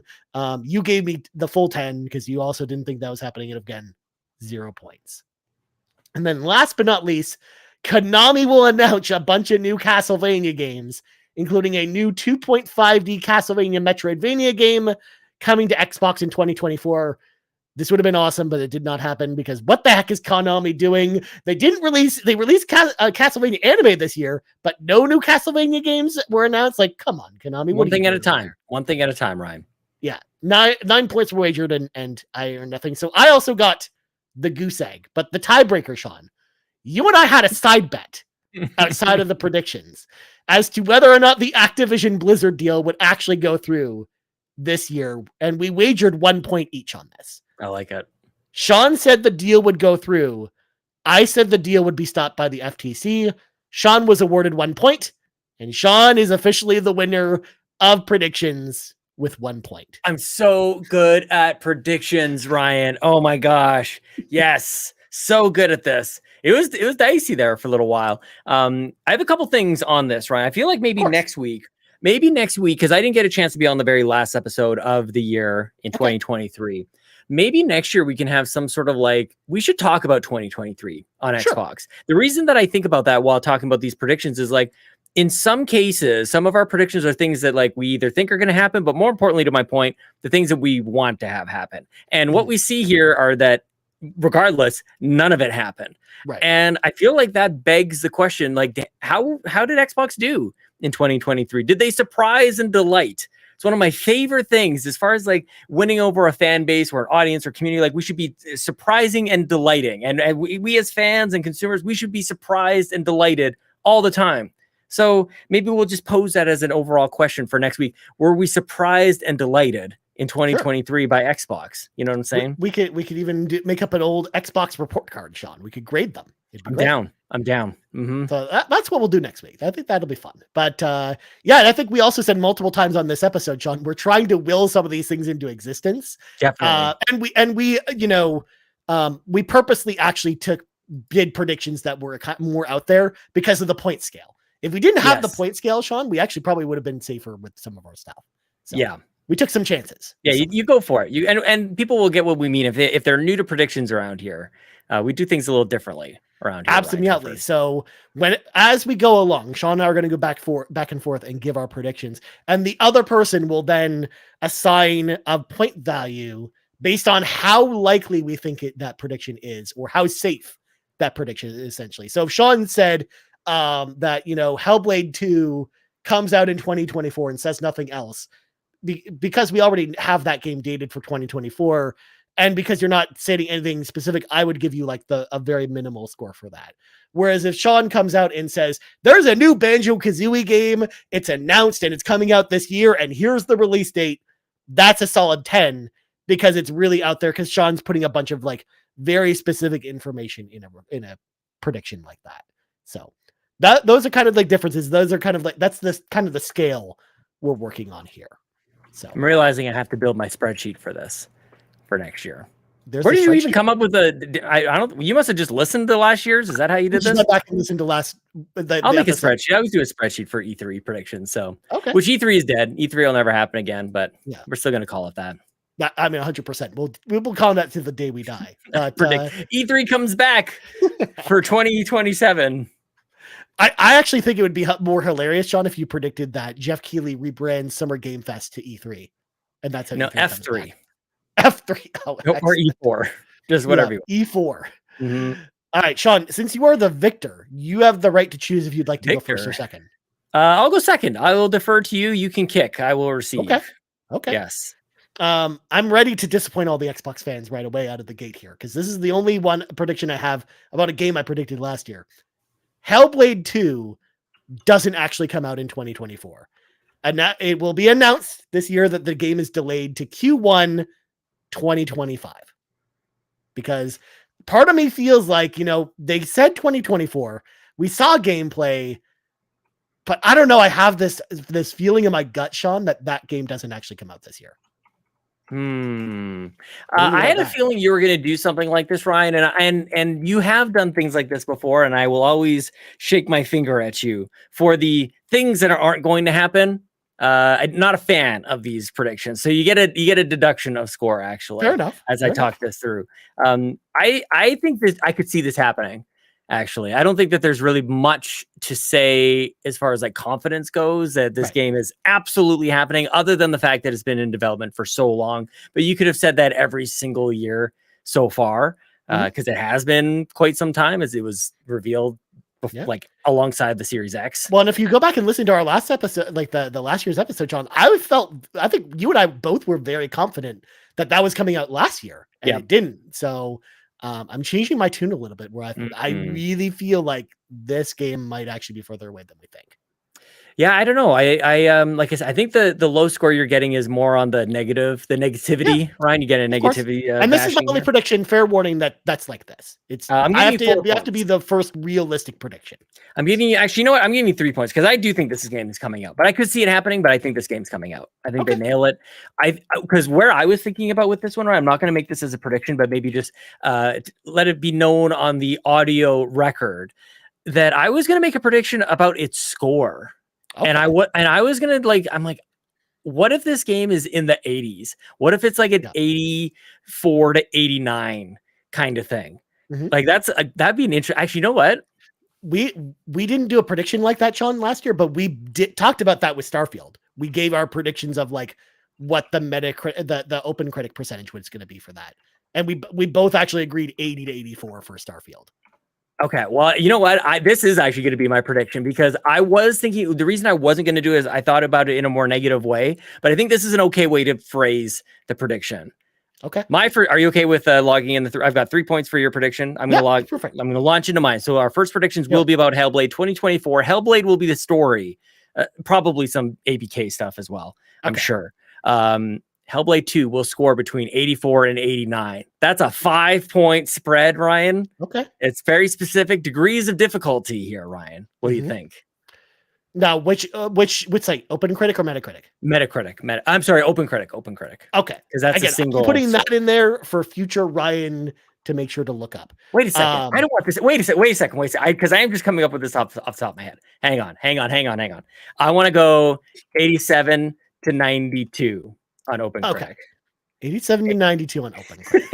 You gave me the full 10 because you also didn't think that was happening. And again, 0 points. And then last but not least, Konami will announce a bunch of new Castlevania games, including a new 2.5D Castlevania Metroidvania game coming to Xbox in 2024. This would have been awesome, but it did not happen because what the heck is Konami doing? They released Castlevania anime this year, but no new Castlevania games were announced. Like, come on, Konami. One thing at a time. One thing at a time, Ryan. Yeah. 9 points were wagered and I earned nothing. So I also got the goose egg. But the tiebreaker, Sean, you and I had a side bet outside of the predictions as to whether or not the Activision Blizzard deal would actually go through this year. And we wagered 1 point each on this. I like it. Sean said the deal would go through. I said the deal would be stopped by the FTC. Sean was awarded 1 point, and Sean is officially the winner of predictions with 1 point. I'm so good at predictions, Ryan. Oh my gosh. Yes. So good at this. It was dicey there for a little while. I have a couple things on this, Ryan. I feel like maybe next week, because I didn't get a chance to be on the very last episode of the year in 2023. Maybe next year we can have some sort of we should talk about 2023 on Xbox. The reason that I think about that while talking about these predictions is in some cases, some of our predictions are things that we either think are going to happen, but more importantly to my point, the things that we want to have happen. And what we see here are that regardless, none of it happened. Right. And I feel like that begs the question, how did Xbox do in 2023? Did they surprise and delight? It's one of my favorite things as far as winning over a fan base or an audience or community. We should be surprising and delighting. And we as fans and consumers, we should be surprised and delighted all the time. So maybe we'll just pose that as an overall question for next week. Were we surprised and delighted in 2023 by Xbox? You know what I'm saying? We could even make up an old Xbox report card, Sean. We could grade them. I'm down. Mm-hmm. So that's what we'll do next week. I think that'll be fun. But and I think we also said multiple times on this episode, Sean, we're trying to will some of these things into existence. Definitely. We purposely actually took bid predictions that were more out there because of the point scale. If we didn't have the point scale, Sean, we actually probably would have been safer with some of our stuff. So, we took some chances. Yeah, you go for it. And people will get what we mean if they're new to predictions around here. We do things a little differently around here. Absolutely. Right? So as we go along, Sean and I are going to go back and forth and give our predictions, and the other person will then assign a point value based on how likely we think that prediction is, or how safe that prediction is, essentially. So if Sean said that Hellblade 2 comes out in 2024 and says nothing else, because we already have that game dated for 2024, and because you're not stating anything specific, I would give you a very minimal score for that. Whereas if Sean comes out and says there's a new Banjo-Kazooie game, it's announced and it's coming out this year, and here's the release date, that's a solid 10, because it's really out there, because Sean's putting a bunch of very specific information in a prediction like that. So those are kind of differences. Those are kind of that's this kind of the scale we're working on here. So I'm realizing I have to build my spreadsheet for this for next year. Where did you even come up with I don't. You must have just listened to last year's. Is that how you did this? Go back and listen to I'll make a spreadsheet. I always do a spreadsheet for E3 predictions. So which E3 is dead. E3 will never happen again, but we're still going to call it that. I mean, 100%. We'll call that to the day we die. But, E3 comes back for 2027. I actually think it would be more hilarious, Sean, if you predicted that Jeff Keighley rebrands Summer Game Fest to E3, and that's how F3. F3 or E4, just whatever. E4. Mm-hmm. All right, Sean. Since you are the victor, you have the right to choose if you'd like to go first or second. I'll go second. I will defer to you. You can kick. I will receive. Okay. Yes. I'm ready to disappoint all the Xbox fans right away out of the gate here, because this is the only one prediction I have about a game I predicted last year. Hellblade 2 doesn't actually come out in 2024. And it will be announced this year that the game is delayed to Q1 2025. Because part of me feels like, they said 2024. We saw gameplay, but I don't know. I have this feeling in my gut, Sean, that game doesn't actually come out this year. I had a feeling you were going to do something like this, Ryan, and you have done things like this before, and I will always shake my finger at you for the things that aren't going to happen. I'm not a fan of these predictions, so you get a deduction of score, actually. Fair enough. As I talk this through, I think that I could see this happening. Actually, I don't think that there's really much to say as far as confidence goes that this game is absolutely happening, other than the fact that it's been in development for so long. But you could have said that every single year so far, because it has been quite some time, as it was revealed alongside the Series X. Well, and if you go back and listen to our last episode, the last year's episode, John, I think you and I both were very confident that was coming out last year, and it didn't. So I'm changing my tune a little bit where I really feel like this game might actually be further away than we think. Yeah, I don't know. Like I said, I think the low score you're getting is more on the negativity, Ryan. You get a negativity, and this is my bashing only here. prediction. Fair warning that's like this. It's I'm I giving have you to 4 we have to be points. the first realistic prediction. I'm giving you actually, you know what? I'm giving you 3 points because I do think this game is coming out, but I could see it happening. But I think this game's coming out. I think they nail it. Because where I was thinking about with this one, right, I'm not going to make this as a prediction, but maybe just let it be known on the audio record that I was going to make a prediction about its score. Okay. And I was gonna I'm like, what if this game is in the 80s? What if it's like an 84 to 89 kind of thing? Mhm. Like that'd be an interesting. Actually, you know what? We didn't do a prediction like that, Sean, last year, but we talked about that with Starfield. We gave our predictions of like what the the open critic percentage was going to be for that, and we both actually agreed 80 to 84 for Starfield. Okay, well, you know what? This is actually going to be my prediction because I was thinking the reason I wasn't going to do it is I thought about it in a more negative way, but I think this is an okay way to phrase the prediction. Okay. Are you okay with logging in I've got 3 points for your prediction. I'm going to launch into mine. So our first predictions will be about Hellblade 2024. Hellblade will be the story, probably some ABK stuff as well. I'm sure. Hellblade 2 will score between 84 and 89. That's a 5-point spread, Ryan. Okay. It's very specific degrees of difficulty here, Ryan. What do you think? Now, which site? Open Critic or Metacritic? Metacritic. I'm sorry, Open Critic. Okay. Because that's a single. I'm putting that in there for future Ryan to make sure to look up. Wait a second. I don't want this. Wait a second. Because I am just coming up with this off the top of my head. Hang on. I want to go 87 to 92 on Open Critic. 87 to 92 on Open Critic.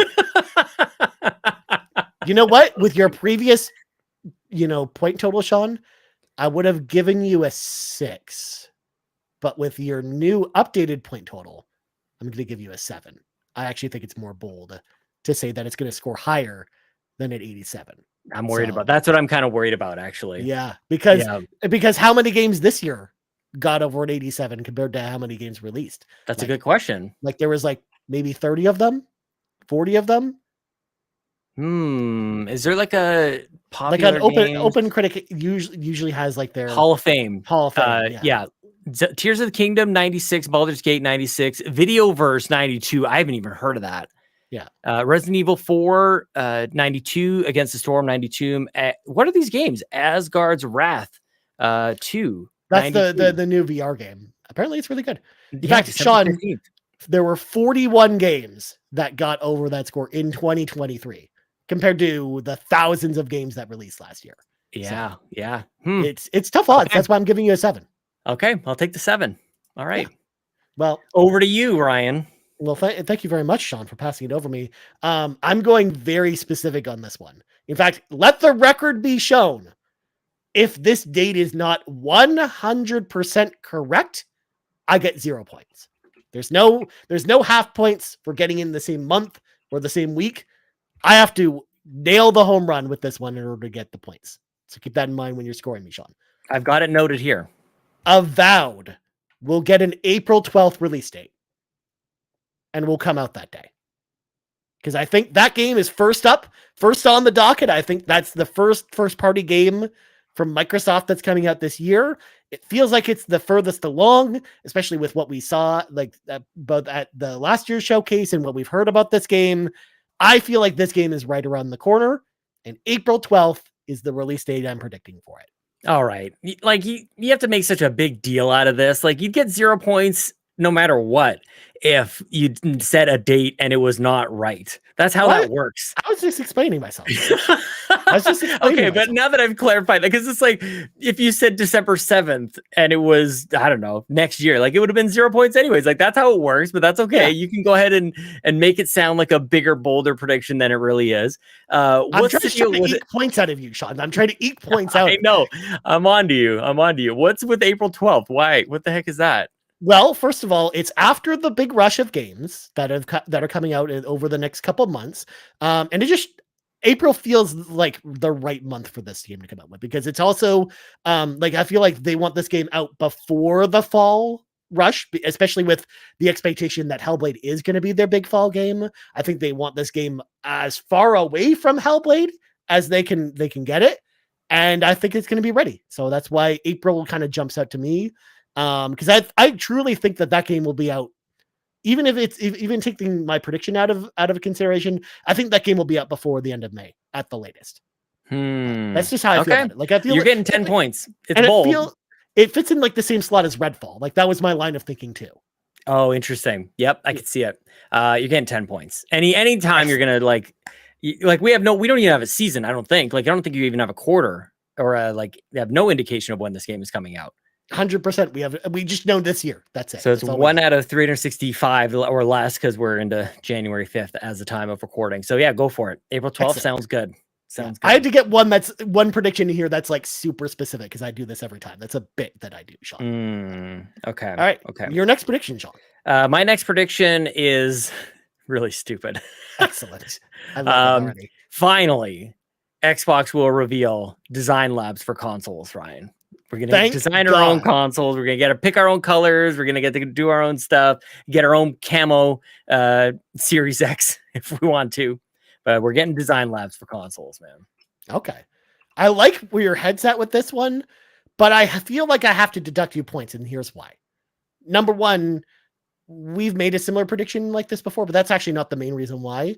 You know what? With your previous, point total, Sean, I would have given you a 6. But with your new updated point total, I'm going to give you a 7. I actually think it's more bold to say that it's going to score higher than at 87. I'm worried about. That's what I'm kind of worried about, actually. Yeah, because how many games this year got over an 87 compared to how many games released? That's a good question. Like there was maybe 30 of them, 40 of them. Is there like a popular open critic usually has their Hall of Fame? Yeah. Tears of the Kingdom 96, Baldur's Gate 96, Videoverse 92. I haven't even heard of that. Yeah. Resident Evil 4 92, Against the Storm 92. What are these games? Asgard's Wrath 2. That's the new VR game. Apparently it's really good. In fact, Sean, 15th. There were 41 games that got over that score in 2023 compared to the thousands of games that released last year. Yeah. It's tough odds. Okay. That's why I'm giving you a 7. Okay, I'll take the 7. All right. Yeah. Well, over to you, Ryan. Well, thank you very much, Sean, for passing it over me. I'm going very specific on this one. In fact, let the record be shown. If this date is not 100% correct, I get 0 points. There's no half points for getting in the same month or the same week. I have to nail the home run with this one in order to get the points. So keep that in mind when you're scoring me, Sean. I've got it noted here. Avowed will get an April 12th release date and will come out that day. Because I think that game is first on the docket. I think that's the first party game from Microsoft that's coming out this year. It feels like it's the furthest along, especially with what we saw both at the last year's showcase and what we've heard about this game. I feel like this game is right around the corner, and April 12th is the release date I'm predicting for it. All right. You have to make such a big deal out of this. You'd get 0 points no matter what if you set a date and it was not right. That's how that works. I was just explaining myself. Okay, but now that I've clarified that, because it's if you said December 7th and it was, I don't know, next year, it would have been 0 points anyways. That's how it works, but that's okay. Yeah. You can go ahead and make it sound like a bigger, bolder prediction than it really is. I'm trying to eke points out of you, Sean. I'm trying to eke points out. I know. I'm on to you. What's with April 12th? Why? What the heck is that? Well, first of all, it's after the big rush of games that are coming out over the next couple of months. And April feels like the right month for this game to come out with, because it's also I feel like they want this game out before the fall rush, especially with the expectation that Hellblade is going to be their big fall game. I think they want this game as far away from Hellblade as they can get it. And I think it's going to be ready. So that's why April kind of jumps out to me. Because I truly think that game will be out. Even if it's even taking my prediction out of consideration, I think that game will be out before the end of May at the latest. That's just how I feel about it. Like I feel you're getting 10 points. It's and bold. It fits in like the same slot as Redfall. Like that was my line of thinking too. Oh, interesting. Yep, I could see it. You're getting 10 points. Anytime you're gonna we don't even have a season. I don't think. Like I don't think you even have a quarter or they have no indication of when this game is coming out. 100%. We just know this year. That's it. So it's 1 out of 365 or less because we're into January 5th as the time of recording. So yeah, go for it. April 12th sounds good. Sounds good. I had to get one prediction here that's like super specific because I do this every time. That's a bit that I do, Sean. Okay. All right. Okay. Your next prediction, Sean. My next prediction is really stupid. Excellent. I love it already. Finally, Xbox will reveal design labs for consoles, Ryan. We're going to design our own consoles. We're going to get to pick our own colors. We're going to get to do our own stuff, get our own camo Series X if we want to. But we're getting design labs for consoles, man. Okay. I like where your head's at with this one, but I feel like I have to deduct you points, and here's why. Number one, we've made a similar prediction like this before, but that's actually not the main reason why.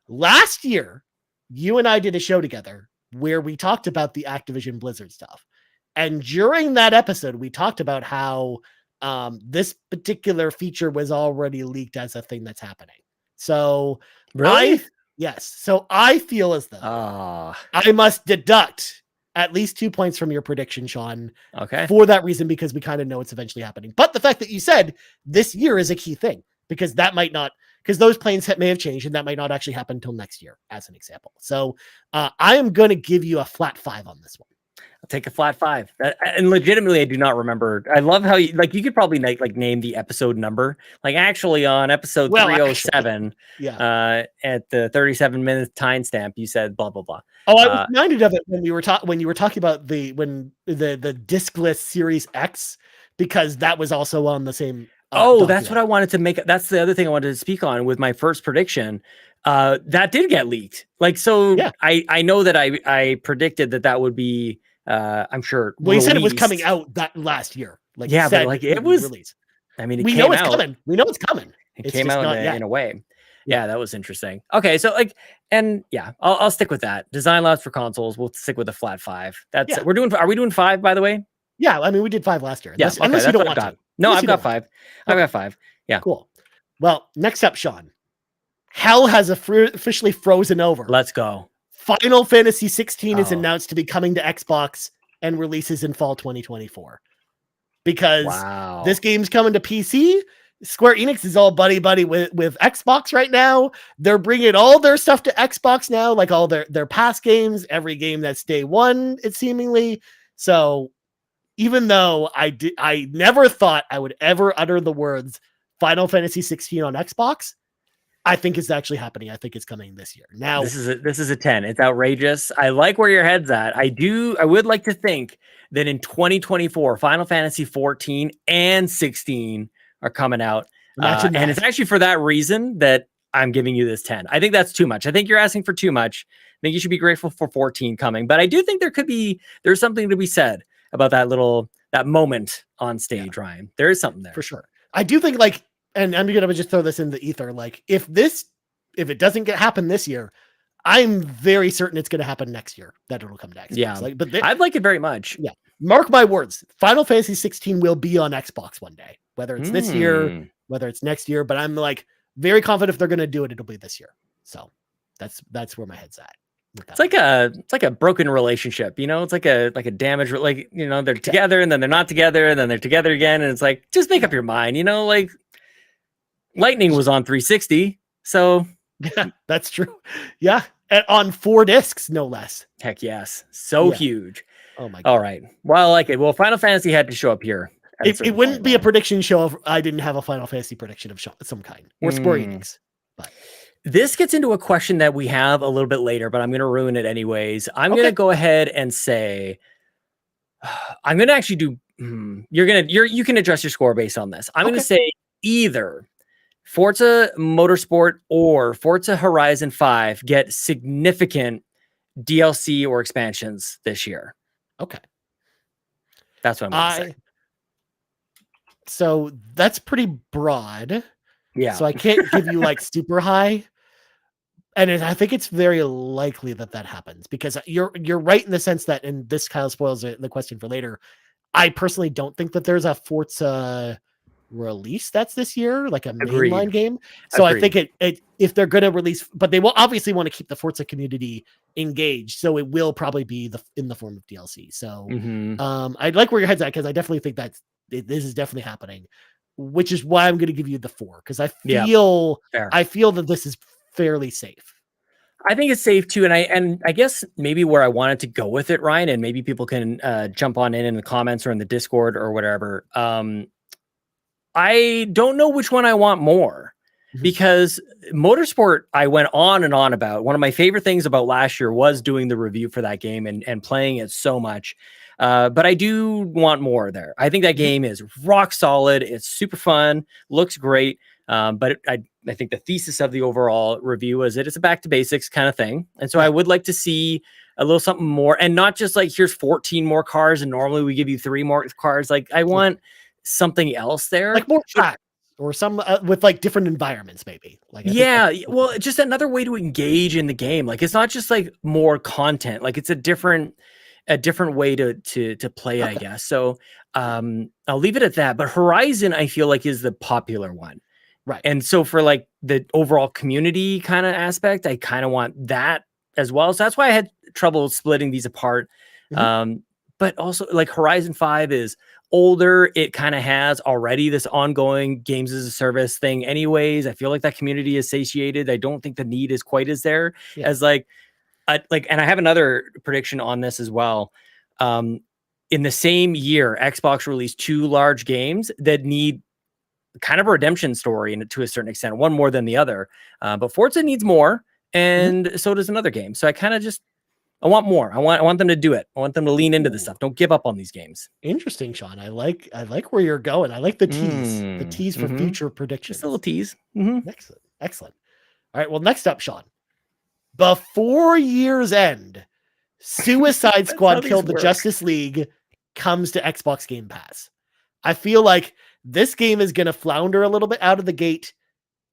Last year, you and I did a show together where we talked about the Activision Blizzard stuff. And during that episode, we talked about how this particular feature was already leaked as a thing that's happening. So really? Yes. So I feel as though I must deduct at least 2 points from your prediction, Sean. Okay. For that reason, because we kind of know it's eventually happening. But the fact that you said this year is a key thing, because that might not, because those plans may have changed and that might not actually happen until next year, as an example. So I am going to give you a flat 5 on this one. I'll take a flat 5. And legitimately, I do not remember. I love how you could probably name the episode number. Like actually on episode 307, at the 37-minute timestamp, you said blah blah blah. Oh, I was reminded of it when you were talking about the discless Series X, because that was also on the same. That's what I wanted to make. That's the other thing I wanted to speak on with my first prediction. That did get leaked. I know that I predicted that would be. I'm sure. Well, you said it was coming out that last year. But it was released. I mean, we know it's coming. We know it's coming. It came out in a way. Yeah, that was interesting. Okay, so I'll stick with that. Design labs for consoles. We'll stick with a flat 5. Are we doing 5, by the way? Yeah, I mean, we did 5 last year. Yeah, unless you don't want to. No, I've got 5. I've got 5. Yeah, cool. Well, next up, Sean. Hell has officially frozen over. Let's go. Final Fantasy 16 is announced to be coming to Xbox and releases in fall 2024. Because this game's coming to PC. Square Enix is all buddy with Xbox right now. They're bringing all their stuff to Xbox now, like all their past games, every game that's day one, it's seemingly. So even though I never thought I would ever utter the words Final Fantasy 16 on Xbox, I think it's actually happening. I think it's coming this year. Now this is a 10. It's outrageous. I like where your head's at. I would like to think that in 2024, Final Fantasy 14 and 16 are coming out. And it's actually for that reason that I'm giving you this 10. I think that's too much. I think you're asking for too much. I think you should be grateful for 14 coming. But I do think there's something to be said about that moment on stage, Ryan. There is something there. For sure. I do think and I'm going to just throw this in the ether. If it doesn't happen this year, I'm very certain it's going to happen next year, that it'll come to Xbox. Yeah. I'd like it very much. Yeah. Mark my words. Final Fantasy 16 will be on Xbox one day, whether it's this year, whether it's next year, but I'm very confident if they're going to do it, it'll be this year. So that's where my head's at. It's like a broken relationship, it's like a damaged, they're together and then they're not together and then they're together again. And it's like, just make up your mind, Lightning was on 360. So yeah, that's true. Yeah. And on 4 discs, no less. Heck yes. So huge. Oh my God. All right. Well, I like it. Well, Final Fantasy had to show up here. It wouldn't be a prediction show if I didn't have a Final Fantasy prediction of some kind, or Square Enix. But this gets into a question that we have a little bit later, but I'm going to ruin it anyways. I'm going to go ahead and say, I'm going to actually do you can adjust your score based on this. I'm going to Okay. say either Forza Motorsport or Forza Horizon 5 get significant DLC or expansions this year. Okay. That's what I'm going to say. So that's pretty broad. Yeah. So I can't give you like super high. And I think it's very likely that happens because you're right in the sense that, and this kind of spoils the question for later. I personally don't think that there's a Forza release that's this year, like a mainline Agreed. game. So Agreed. I think it if they're going to release, but they will obviously want to keep the Forza community engaged. So it will probably be in the form of DLC. So I like where your head's at because I definitely think that this is definitely happening, which is why I'm going to give you the 4 because I feel that this is fairly safe. I think it's safe too, and I guess maybe where I wanted to go with it, Ryan, and maybe people can jump on in the comments or in the Discord or whatever. I don't know which one I want more because Motorsport I went on and on about. One of my favorite things about last year was doing the review for that game and playing it so much. But I do want more there. I think that game is rock solid. It's super fun, looks great. But I think the thesis of the overall review is that it's a back to basics kind of thing. And so I would like to see a little something more and not just like, here's 14 more cars. And normally we give you 3 more cars. Like I want something else there. Like more tracks or some with like different environments, maybe. Like well, just another way to engage in the game. Like it's not just like more content. Like it's a different way to play it, I guess. So I'll leave it at that. But Horizon, I feel like, is the popular one. Right. And so for like the overall community kind of aspect, I kind of want that as well. So that's why I had trouble splitting these apart. But also like Horizon 5 is older. It kind of has already this ongoing games as a service thing anyways. I feel like that community is satiated. I don't think the need is quite as there as and I have another prediction on this as well. In the same year, Xbox released 2 large games that need kind of a redemption story and to a certain extent, one more than the other. But Forza needs more, and so does another game. So I want more. I want them to do it. I want them to lean into this stuff. Don't give up on these games. Interesting, Sean. I like where you're going. I like the tease for future predictions. Just a little tease. Excellent. All right. Well, next up, Sean. Before year's end, Suicide Squad Killed the Justice League comes to Xbox Game Pass. I feel like this game is going to flounder a little bit out of the gate,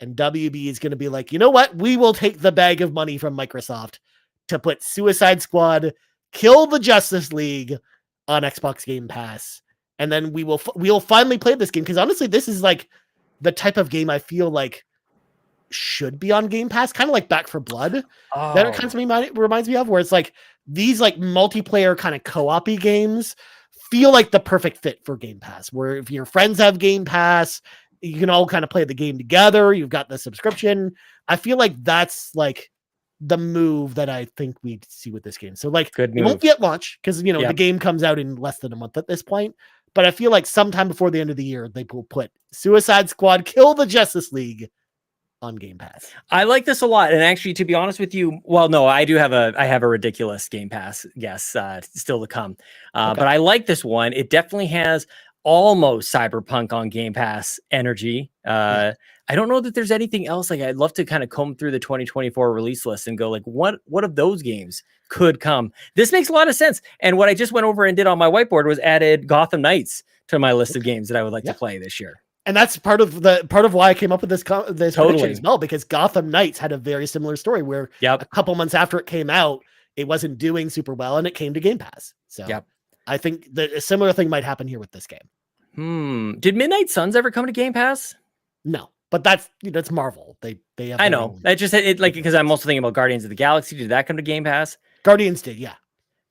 and WB is going to be like, you know what? We will take the bag of money from Microsoft to put Suicide Squad Kill the Justice League on Xbox Game Pass. And then we'll finally play this game. Because honestly, this is like the type of game I feel like should be on Game Pass, kind of like Back 4 Blood. That it kind of reminds me of, where it's like these like multiplayer kind of co-op-y games feel like the perfect fit for Game Pass, where if your friends have Game Pass, you can all kind of play the game together. You've got the subscription. I feel like that's like the move that I think we'd see with this game. So like it won't be at launch because the game comes out in less than a month at this point. But I feel like sometime before the end of the year, they will put Suicide Squad Kill the Justice League on Game Pass. I like this a lot. And actually, to be honest with you, well, no, I have a ridiculous Game Pass guess still to come. But I like this one. It definitely has almost Cyberpunk on Game Pass energy. I don't know that there's anything else. Like I'd love to kind of comb through the 2024 release list and go like, what of those games could come? This makes a lot of sense. And what I just went over and did on my whiteboard was added Gotham Knights to my list of games that I would like to play this year. And that's part of why I came up with this prediction as well, because Gotham Knights had a very similar story where a couple months after it came out, it wasn't doing super well and it came to Game Pass. So I think that a similar thing might happen here with this game. Did Midnight Suns ever come to Game Pass? No, but that's Marvel. They have. I know. I just like because I'm also thinking about Guardians of the Galaxy. Did that come to Game Pass? Guardians did, yeah.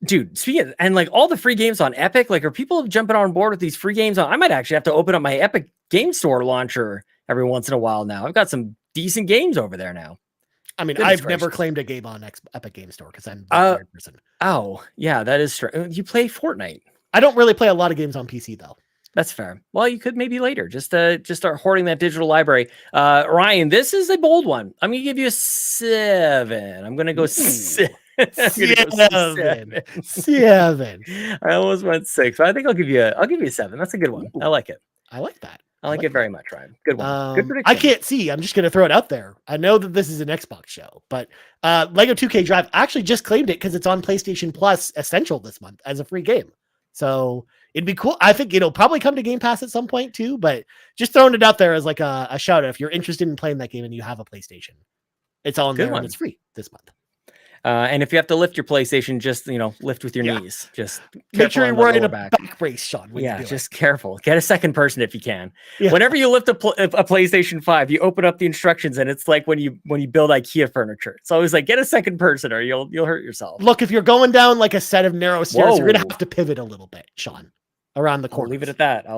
Dude, speaking of, and like all the free games on Epic, like are people jumping on board with these free games? I might actually have to open up my Epic Game Store launcher every once in a while now. I've got some decent games over there now. I mean, I've never claimed a game on Epic Game Store because I'm a weird person. Oh, yeah, that is true. You play Fortnite. I don't really play a lot of games on PC though. That's fair. Well, you could maybe later just start hoarding that digital library. Ryan, this is a bold one. I'm gonna give you a 7. I'm gonna go 7. Seven. Seven. I almost went 6, but I think I'll give you a 7. That's a good one. Ooh. I like it. I like that. I like it very much, Ryan. Good one. Good prediction. I can't see. I'm just going to throw it out there. I know that this is an Xbox show, but Lego 2K Drive actually just claimed it because it's on PlayStation Plus Essential this month as a free game. So it'd be cool. I think it'll probably come to Game Pass at some point too, but just throwing it out there as like a shout out if you're interested in playing that game and you have a PlayStation. It's all in there and it's free this month. And if you have to lift your PlayStation, just lift with your knees. Just make sure you're wearing a back brace, Sean. Just careful. Get a second person if you can. Yeah. Whenever you lift a PlayStation 5, you open up the instructions, and it's like when you build IKEA furniture. It's always like get a second person, or you'll hurt yourself. Look, if you're going down like a set of narrow stairs, you're gonna have to pivot a little bit, Sean. Around the corner. I'll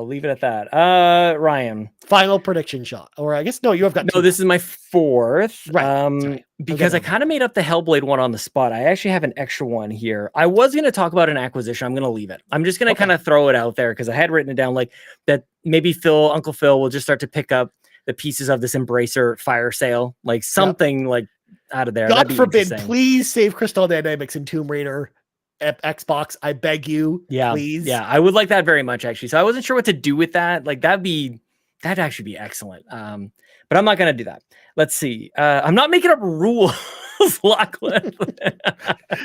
leave it at that. Ryan. Final prediction shot. Or I guess no, you have got this is my 4th. Right. Because I kind of made up the Hellblade one on the spot. I actually have an extra one here. I was going to talk about an acquisition. I'm going to leave it. I'm just going to kind of throw it out there because I had written it down like that maybe Uncle Phil will just start to pick up the pieces of this Embracer fire sale, like something like out of there. God forbid, please save Crystal Dynamics and Tomb Raider. Xbox, I beg you, please. Yeah, I would like that very much, actually. So I wasn't sure what to do with that. Like that'd actually be excellent. But I'm not gonna do that. Let's see. I'm not making up rules, Lachlan,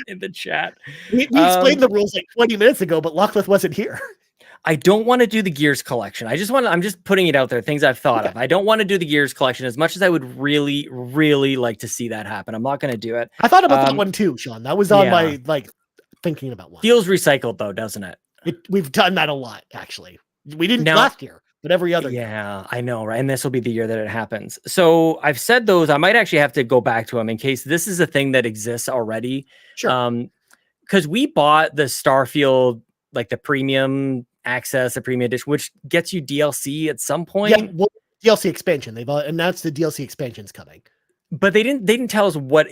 in the chat. We explained the rules like 20 minutes ago, but Lachlan wasn't here. I don't want to do the Gears collection. I'm just putting it out there, things I've thought of. I don't want to do the Gears collection as much as I would really, really like to see that happen. I'm not going to do it. I thought about that one too, Sean. That was on my thinking about one. Feels recycled though, doesn't it? We've done that a lot, actually. We didn't last year, but every other year. I know, right? And this will be the year that it happens. So I've said those. I might actually have to go back to them in case this is a thing that exists already. Sure. Because we bought the Starfield, like the premium access, the premium edition, which gets you DLC at some point. Yeah, well, DLC expansion. They've announced the DLC expansion's coming. But they didn't tell us what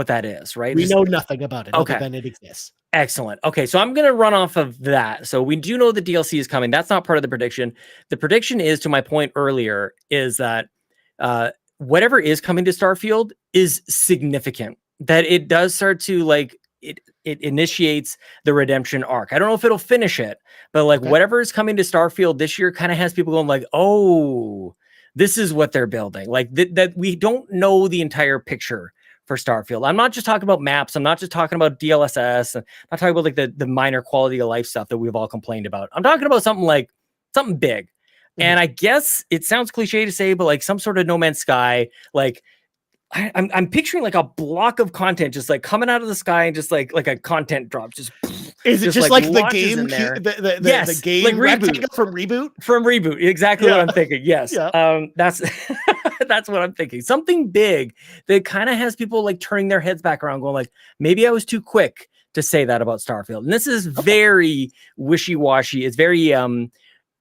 that is, right? We know nothing about it. Okay. Other than it exists. Excellent. Okay, so I'm going to run off of that. So we do know the DLC is coming. That's not part of the prediction. The prediction is, to my point earlier, is that whatever is coming to Starfield is significant. That it does start to it initiates the redemption arc. I don't know if it'll finish it, but whatever is coming to Starfield this year kind of has people going like, oh, this is what they're building. Like that we don't know the entire picture for Starfield. I'm not just talking about maps. I'm not just talking about DLSS. I'm not talking about like the minor quality of life stuff that we've all complained about. I'm talking about something big. Mm-hmm. And I guess it sounds cliche to say, but like some sort of No Man's Sky, like I'm picturing like a block of content just like coming out of the sky and just like a content drop. Is it just like the game? The game like Reboot from Reboot? From Reboot, exactly what I'm thinking. Yes, that's that's what I'm thinking. Something big that kind of has people like turning their heads back around, going like, maybe I was too quick to say that about Starfield. And this is very wishy-washy. It's very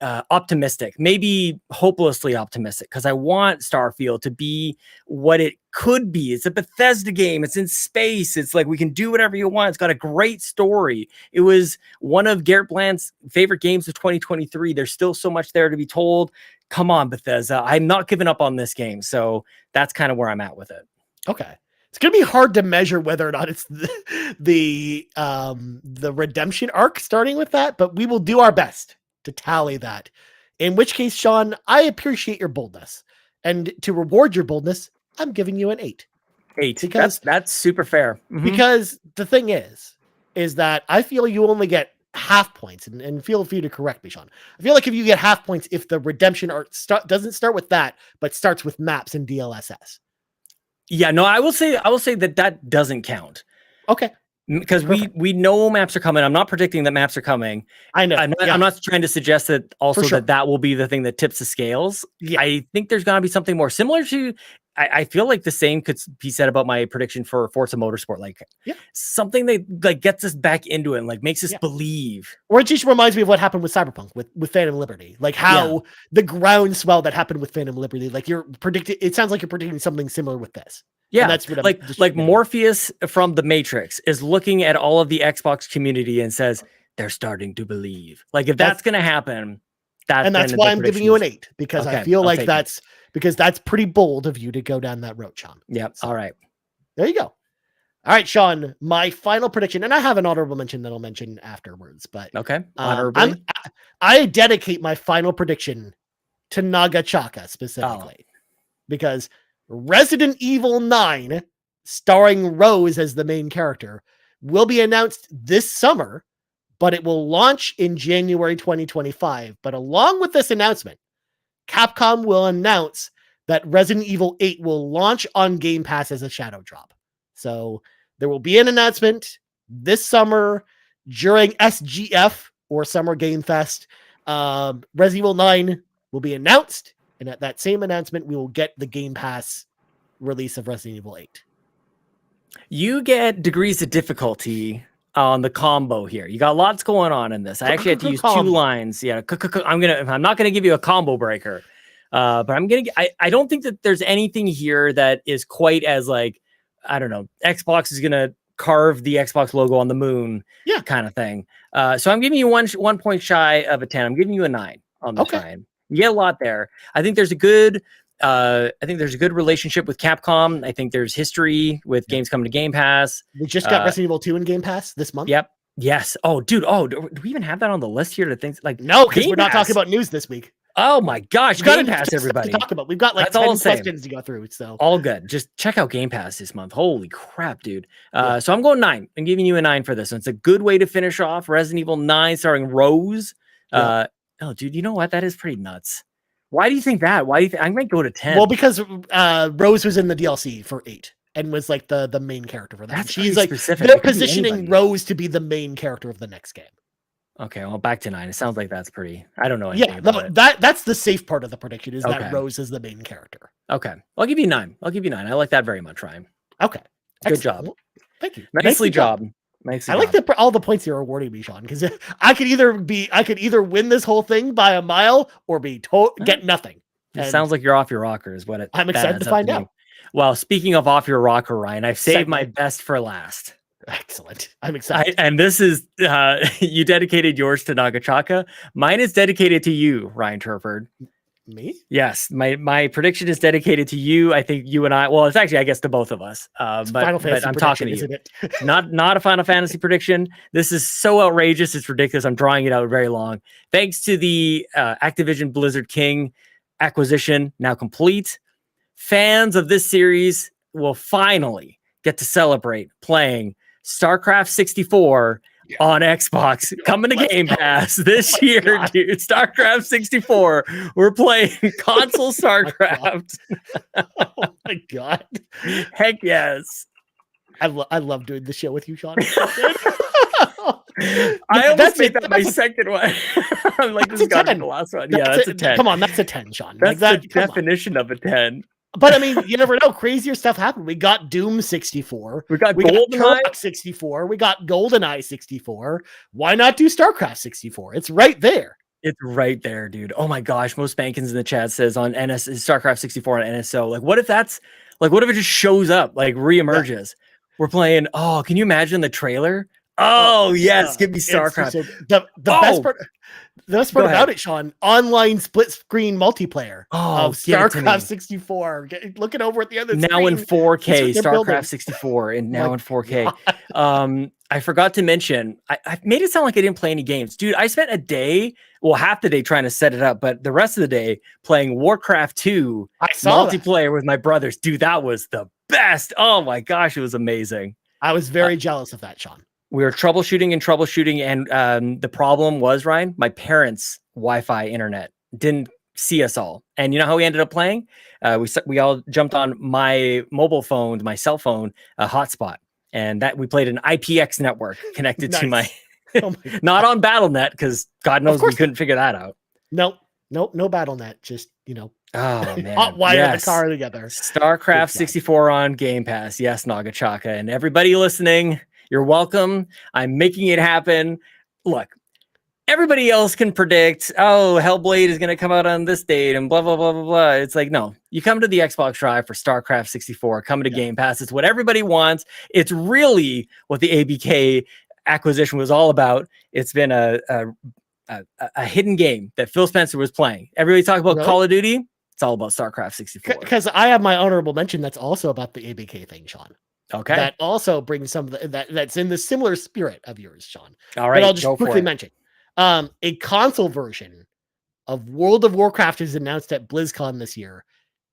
optimistic, maybe hopelessly optimistic, because I want Starfield to be what it could be. It's a Bethesda game. It's in space. It's like we can do whatever you want. It's got a great story. It was one of Garrett Bland's favorite games of 2023. There's still so much there to be told. Come on, Bethesda. I'm not giving up on this game. So that's kind of where I'm at with it. Okay. It's going to be hard to measure whether or not it's the redemption arc starting with that, but we will do our best to tally that. In which case, Sean, I appreciate your boldness, and to reward your boldness, I'm giving you an 8. 8, because that's super fair. Mm-hmm. Because the thing is that I feel you only get half points, and feel free to correct me, Sean. I feel like if you get half points if the redemption arc doesn't start with that, but starts with maps and DLSS. Yeah, no, I will say that doesn't count. Okay. Because we know maps are coming. I'm not predicting that maps are coming. I know. I'm not trying to suggest that also that will be the thing that tips the scales. Yeah. I think there's going to be something more similar to. I feel like the same could be said about my prediction for Forza Motorsport. Like something that like gets us back into it and like makes us believe. Or it just reminds me of what happened with Cyberpunk with Phantom Liberty. Like how the groundswell that happened with Phantom Liberty. Like it sounds like you're predicting something similar with this. Yeah, and that's what like Morpheus from The Matrix is looking at all of the Xbox community and says they're starting to believe. Like if that's going to happen, that's why I'm giving you an 8, because I feel like that's pretty bold of you to go down that road, Sean. Yep. So, all right. There you go. All right, Sean, my final prediction, and I have an honorable mention that I'll mention afterwards, but Okay. Honorably. I dedicate my final prediction to Nagachaka specifically because Resident Evil 9, starring Rose as the main character, will be announced this summer, but it will launch in January 2025. But along with this announcement, Capcom will announce that Resident Evil 8 will launch on Game Pass as a shadow drop. So there will be an announcement this summer during SGF or Summer Game Fest. Resident Evil 9 will be announced, and at that same announcement, we will get the Game Pass release of Resident Evil 8. You get degrees of difficulty on the combo here. You got lots going on in this. I actually had to use 2 lines. Yeah, I'm not gonna give you a combo breaker, but I don't think that there's anything here that is quite as like, I don't know, Xbox is gonna carve the Xbox logo on the moon, kind of thing. So I'm giving you 1 point shy of a 10. I'm giving you a 9 on this, Ryan. You get a lot there. I think there's a good relationship with Capcom. I think there's history with games coming to Game Pass. We just got Resident Evil 2 in Game Pass this month. Yep. Yes. Oh, dude. Oh, do we even have that on the list here to think like no, because we're not talking about news this week. Oh my gosh, Game Pass, everybody. Talk about. We've got like 10 questions to go through. So all good. Just check out Game Pass this month. Holy crap, dude. So I'm going 9. I'm giving you a 9 for this one. It's a good way to finish off Resident Evil 9 starring Rose. Oh, dude, you know what? That is pretty nuts. Why do you think that? Why do you think I might go to 10? Well, because Rose was in the DLC for 8 and was like the main character for that. That's she's like specific. They're positioning Rose to be the main character of the next game. Okay, well, back to 9. It sounds like that's pretty. I don't know anything about it. That's the safe part of the prediction is that Rose is the main character. Okay, I'll give you 9. I like that very much, Ryan. Okay, good job. Well, thank you. Nicely job. I like all the points you're awarding me, Sean, because I could either win this whole thing by a mile or get nothing. It sounds like you're off your rocker, is what I'm excited to find out. Well, speaking of off your rocker, Ryan, I've saved my best for last. Excellent. I'm excited. And this is you dedicated yours to Nagachaka. Mine is dedicated to you, Ryan Turford. Me? Yes, my prediction is dedicated to you. I think you and I. Well, it's actually, I guess, to both of us. But I'm talking to you. Not a Final Fantasy prediction. This is so outrageous. It's ridiculous. I'm drawing it out very long. Thanks to the Activision Blizzard King acquisition now complete, fans of this series will finally get to celebrate playing StarCraft 64 on Xbox, coming to Game Pass this year, dude. StarCraft 64. We're playing console StarCraft. Oh my god! Heck yes! I love doing the show with you, Sean. I almost made that my second one. I'm like, this is got to be the last one. That's a 10. Come on, that's a 10, Sean. That's the definition of a 10. But I mean, you never know. Crazier stuff happened. We got Doom 64. We got GoldenEye 64. We got GoldenEye 64. Why not do StarCraft 64? It's right there. It's right there, dude. Oh my gosh. MoSpankins in the chat says on StarCraft 64 on NSO. Like, what if it just shows up, like reemerges? Yeah. We're playing. Oh, can you imagine the trailer? Oh yes, give me StarCraft. The best part about it, Sean, online split screen multiplayer of StarCraft 64. Looking over at the other now screen, in 4K, StarCraft 64, and now in 4K. I forgot to mention, I made it sound like I didn't play any games, dude. I spent half the day trying to set it up, but the rest of the day playing Warcraft 2 multiplayer with my brothers. Dude, that was the best. Oh my gosh, it was amazing. I was very jealous of that, Sean. We were troubleshooting, and the problem was, Ryan, my parents' Wi-Fi internet didn't see us all. And you know how we ended up playing? We all jumped on my mobile phone, my cell phone, a hotspot, and that we played an IPX network connected to my, not on BattleNet, because God knows we couldn't figure that out. Nope, no BattleNet, just oh man, hot wire the car together. StarCraft 64 on Game Pass. Yes, Nagachaka, and everybody listening, you're welcome. I'm making it happen. Look, everybody else can predict, Hellblade is going to come out on this date and blah, blah, blah, blah, blah. It's like, no, you come to the Xbox Drive for StarCraft 64, come to Game Pass. It's what everybody wants. It's really what the ABK acquisition was all about. It's been a hidden game that Phil Spencer was playing. Everybody talk about Call of Duty. It's all about StarCraft 64. Because I have my honorable mention that's also about the ABK thing, Sean. Okay. that also brings some of that's in the similar spirit of yours, Sean. All right. But I'll just go for quickly it. mention a console version of World of Warcraft is announced at BlizzCon this year.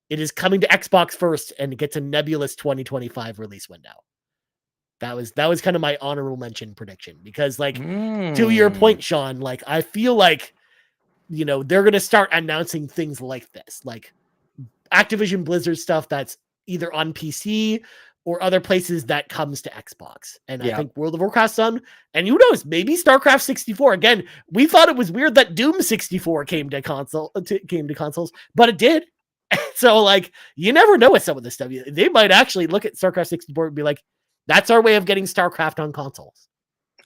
It is coming to Xbox first, and it gets a nebulous 2025 release window. That was kind of my honorable mention prediction, because like to your point, Sean, like I feel like they're gonna start announcing things like this, like Activision Blizzard stuff that's either on PC or other places that comes to Xbox. And I think World of Warcraft's done. And who knows, maybe StarCraft 64. Again, we thought it was weird that Doom 64 came to consoles, but it did. So like, you never know with some of this stuff. They might actually look at StarCraft 64 and be like, that's our way of getting StarCraft on consoles.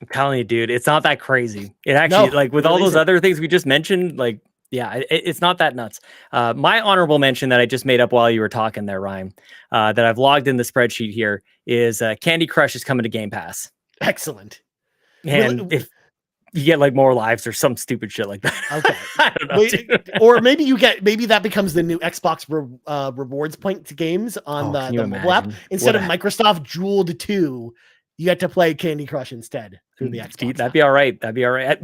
I'm telling you, dude, it's not that crazy. It actually, like with all those other things we just mentioned, like, yeah, it's not that nuts. My honorable mention that I just made up while you were talking there, Ryan, that I've logged in the spreadsheet here is Candy Crush is coming to Game Pass. Excellent. And if you get like more lives or some stupid shit like that. Okay. I don't know. Or maybe that becomes the new Xbox rewards point to games on the mobile app. Instead of Microsoft Jeweled 2, you get to play Candy Crush instead through the Xbox. That'd be all right.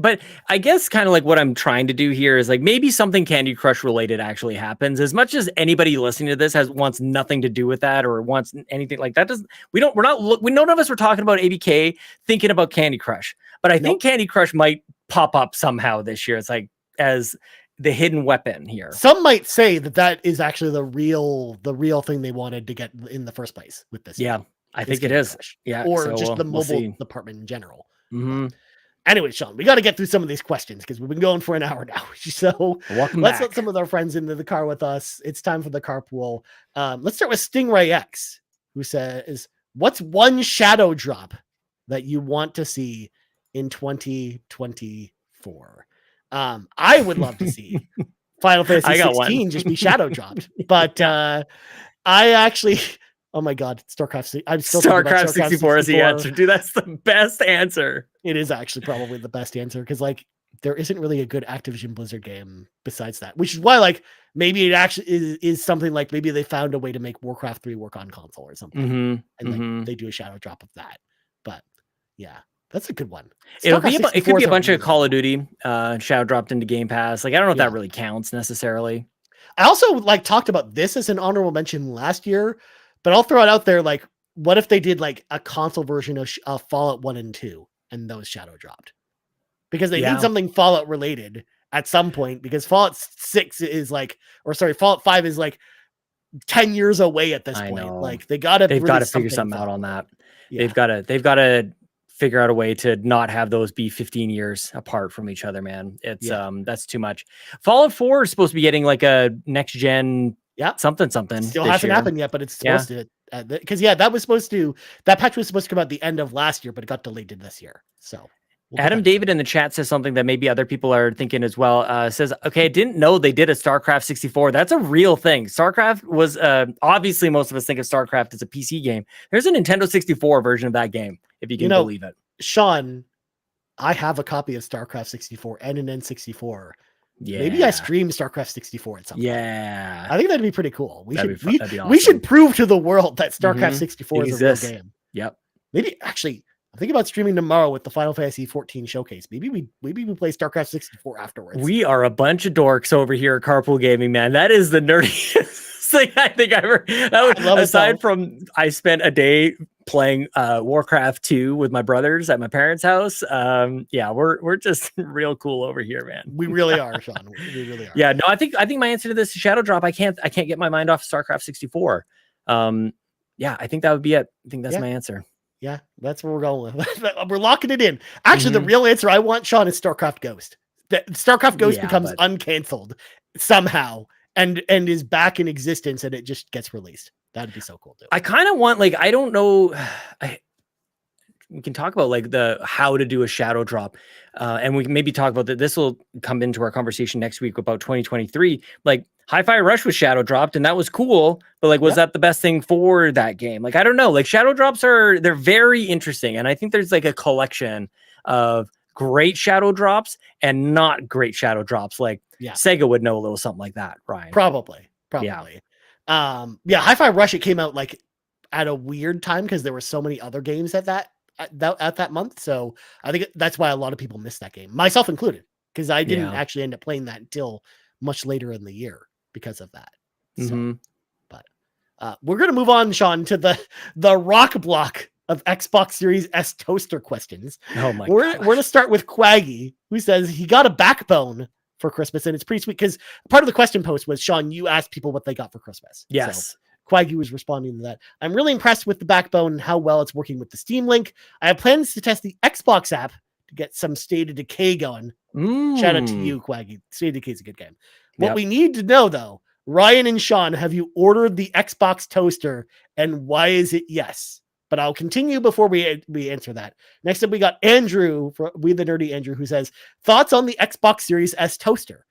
But I guess kind of like what I'm trying to do here is like maybe something Candy Crush related actually happens. As much as anybody listening to this wants nothing to do with that or wants anything like that, none of us were talking about ABK thinking about Candy Crush. But I think Candy Crush might pop up somehow this year. It's like as the hidden weapon here. Some might say that is actually the real thing they wanted to get in the first place with this. Yeah. I think it is. Yeah. Or just the mobile department in general. Mm-hmm. Anyway, Sean, we got to get through some of these questions because we've been going for an hour now. So let's let some of our friends into the car with us. It's time for the carpool. Let's start with Stingray X, who says, what's one shadow drop that you want to see in 2024? I would love to see Final Fantasy 16 just be shadow dropped. But I actually... Oh my God, StarCraft! I'm still StarCraft 64 is the answer, dude. That's the best answer. It is actually probably the best answer because like there isn't really a good Activision Blizzard game besides that, which is why like maybe it actually is something like maybe they found a way to make Warcraft 3 work on console or something, and they do a shadow drop of that. But yeah, that's a good one. It could be a bunch of Call of Duty shadow dropped into Game Pass. Like I don't know if that really counts necessarily. I also like talked about this as an honorable mention last year. But I'll throw it out there, like, what if they did like a console version of Fallout 1 and 2 and those shadow dropped? Because they need something Fallout related at some point, because Fallout 5 is like 10 years away at this point. Like they've got to figure something out on that. Yeah. They've got to figure out a way to not have those be 15 years apart from each other, man. It's that's too much. Fallout 4 is supposed to be getting like a next gen something still hasn't happened yet, but it's supposed to, because that patch was supposed to come out the end of last year, but it got delayed to this year. So Adam David in the chat says something that maybe other people are thinking as well. Says, okay, I didn't know they did a StarCraft 64. That's a real thing. StarCraft was obviously most of us think of StarCraft as a PC game. There's a Nintendo 64 version of that game, if you can believe it. Sean, I have a copy of StarCraft 64 and an N64. Yeah. Maybe I stream StarCraft 64 at some point. Yeah. I think that'd be pretty cool. We should prove to the world that StarCraft 64 is a real game. Yep. Maybe actually I'm thinking about streaming tomorrow with the Final Fantasy 14 showcase. Maybe we play StarCraft 64 afterwards. We are a bunch of dorks over here at Carpool Gaming, man. That is the nerdiest thing I think I ever. Aside from I spent a day playing Warcraft 2 with my brothers at my parents' house. We're just real cool over here, man. We really are, Sean. We really are. Yeah, no, I think my answer to this is shadow drop. I can't get my mind off StarCraft 64. I think that would be it. I think that's my answer. Yeah, that's where we're going with. We're locking it in. Actually, the real answer I want, Sean, is StarCraft Ghost. That StarCraft Ghost becomes uncanceled somehow and is back in existence, and it just gets released. That'd be so cool, dude. I kind of want, like, I don't know. We can talk about like how to do a shadow drop, and we can maybe talk about that. This will come into our conversation next week about 2023. Like Hi-Fi Rush was shadow dropped, and that was cool. But like, was that the best thing for that game? Like, I don't know. Like shadow drops they're very interesting, and I think there's like a collection of great shadow drops and not great shadow drops. Like Sega would know a little something like that, Ryan. Probably. Yeah. Hi-Fi Rush, it came out like at a weird time because there were so many other games at that month. So I think that's why a lot of people missed that game, myself included, because I didn't actually end up playing that until much later in the year because of that. So, but we're going to move on, Sean, to the rock block of Xbox Series S toaster questions. Oh my We're going to start with Cwaggy, who says he got a backbone for Christmas, and it's pretty sweet because part of the question post was, Sean, you asked people what they got for Christmas. Yes. So Cwaggy was responding to that. I'm really impressed with the backbone and how well it's working with the Steam Link. I have plans to test the Xbox app to get some State of Decay going. Shout out to you, Cwaggy. State of Decay is a good game. What we need to know, though, Ryan and Sean, have you ordered the Xbox toaster, and why is it yes? But I'll continue before we answer that. Next up, we got Andrew, We the Nerdy Andrew, who says, thoughts on the Xbox Series S toaster?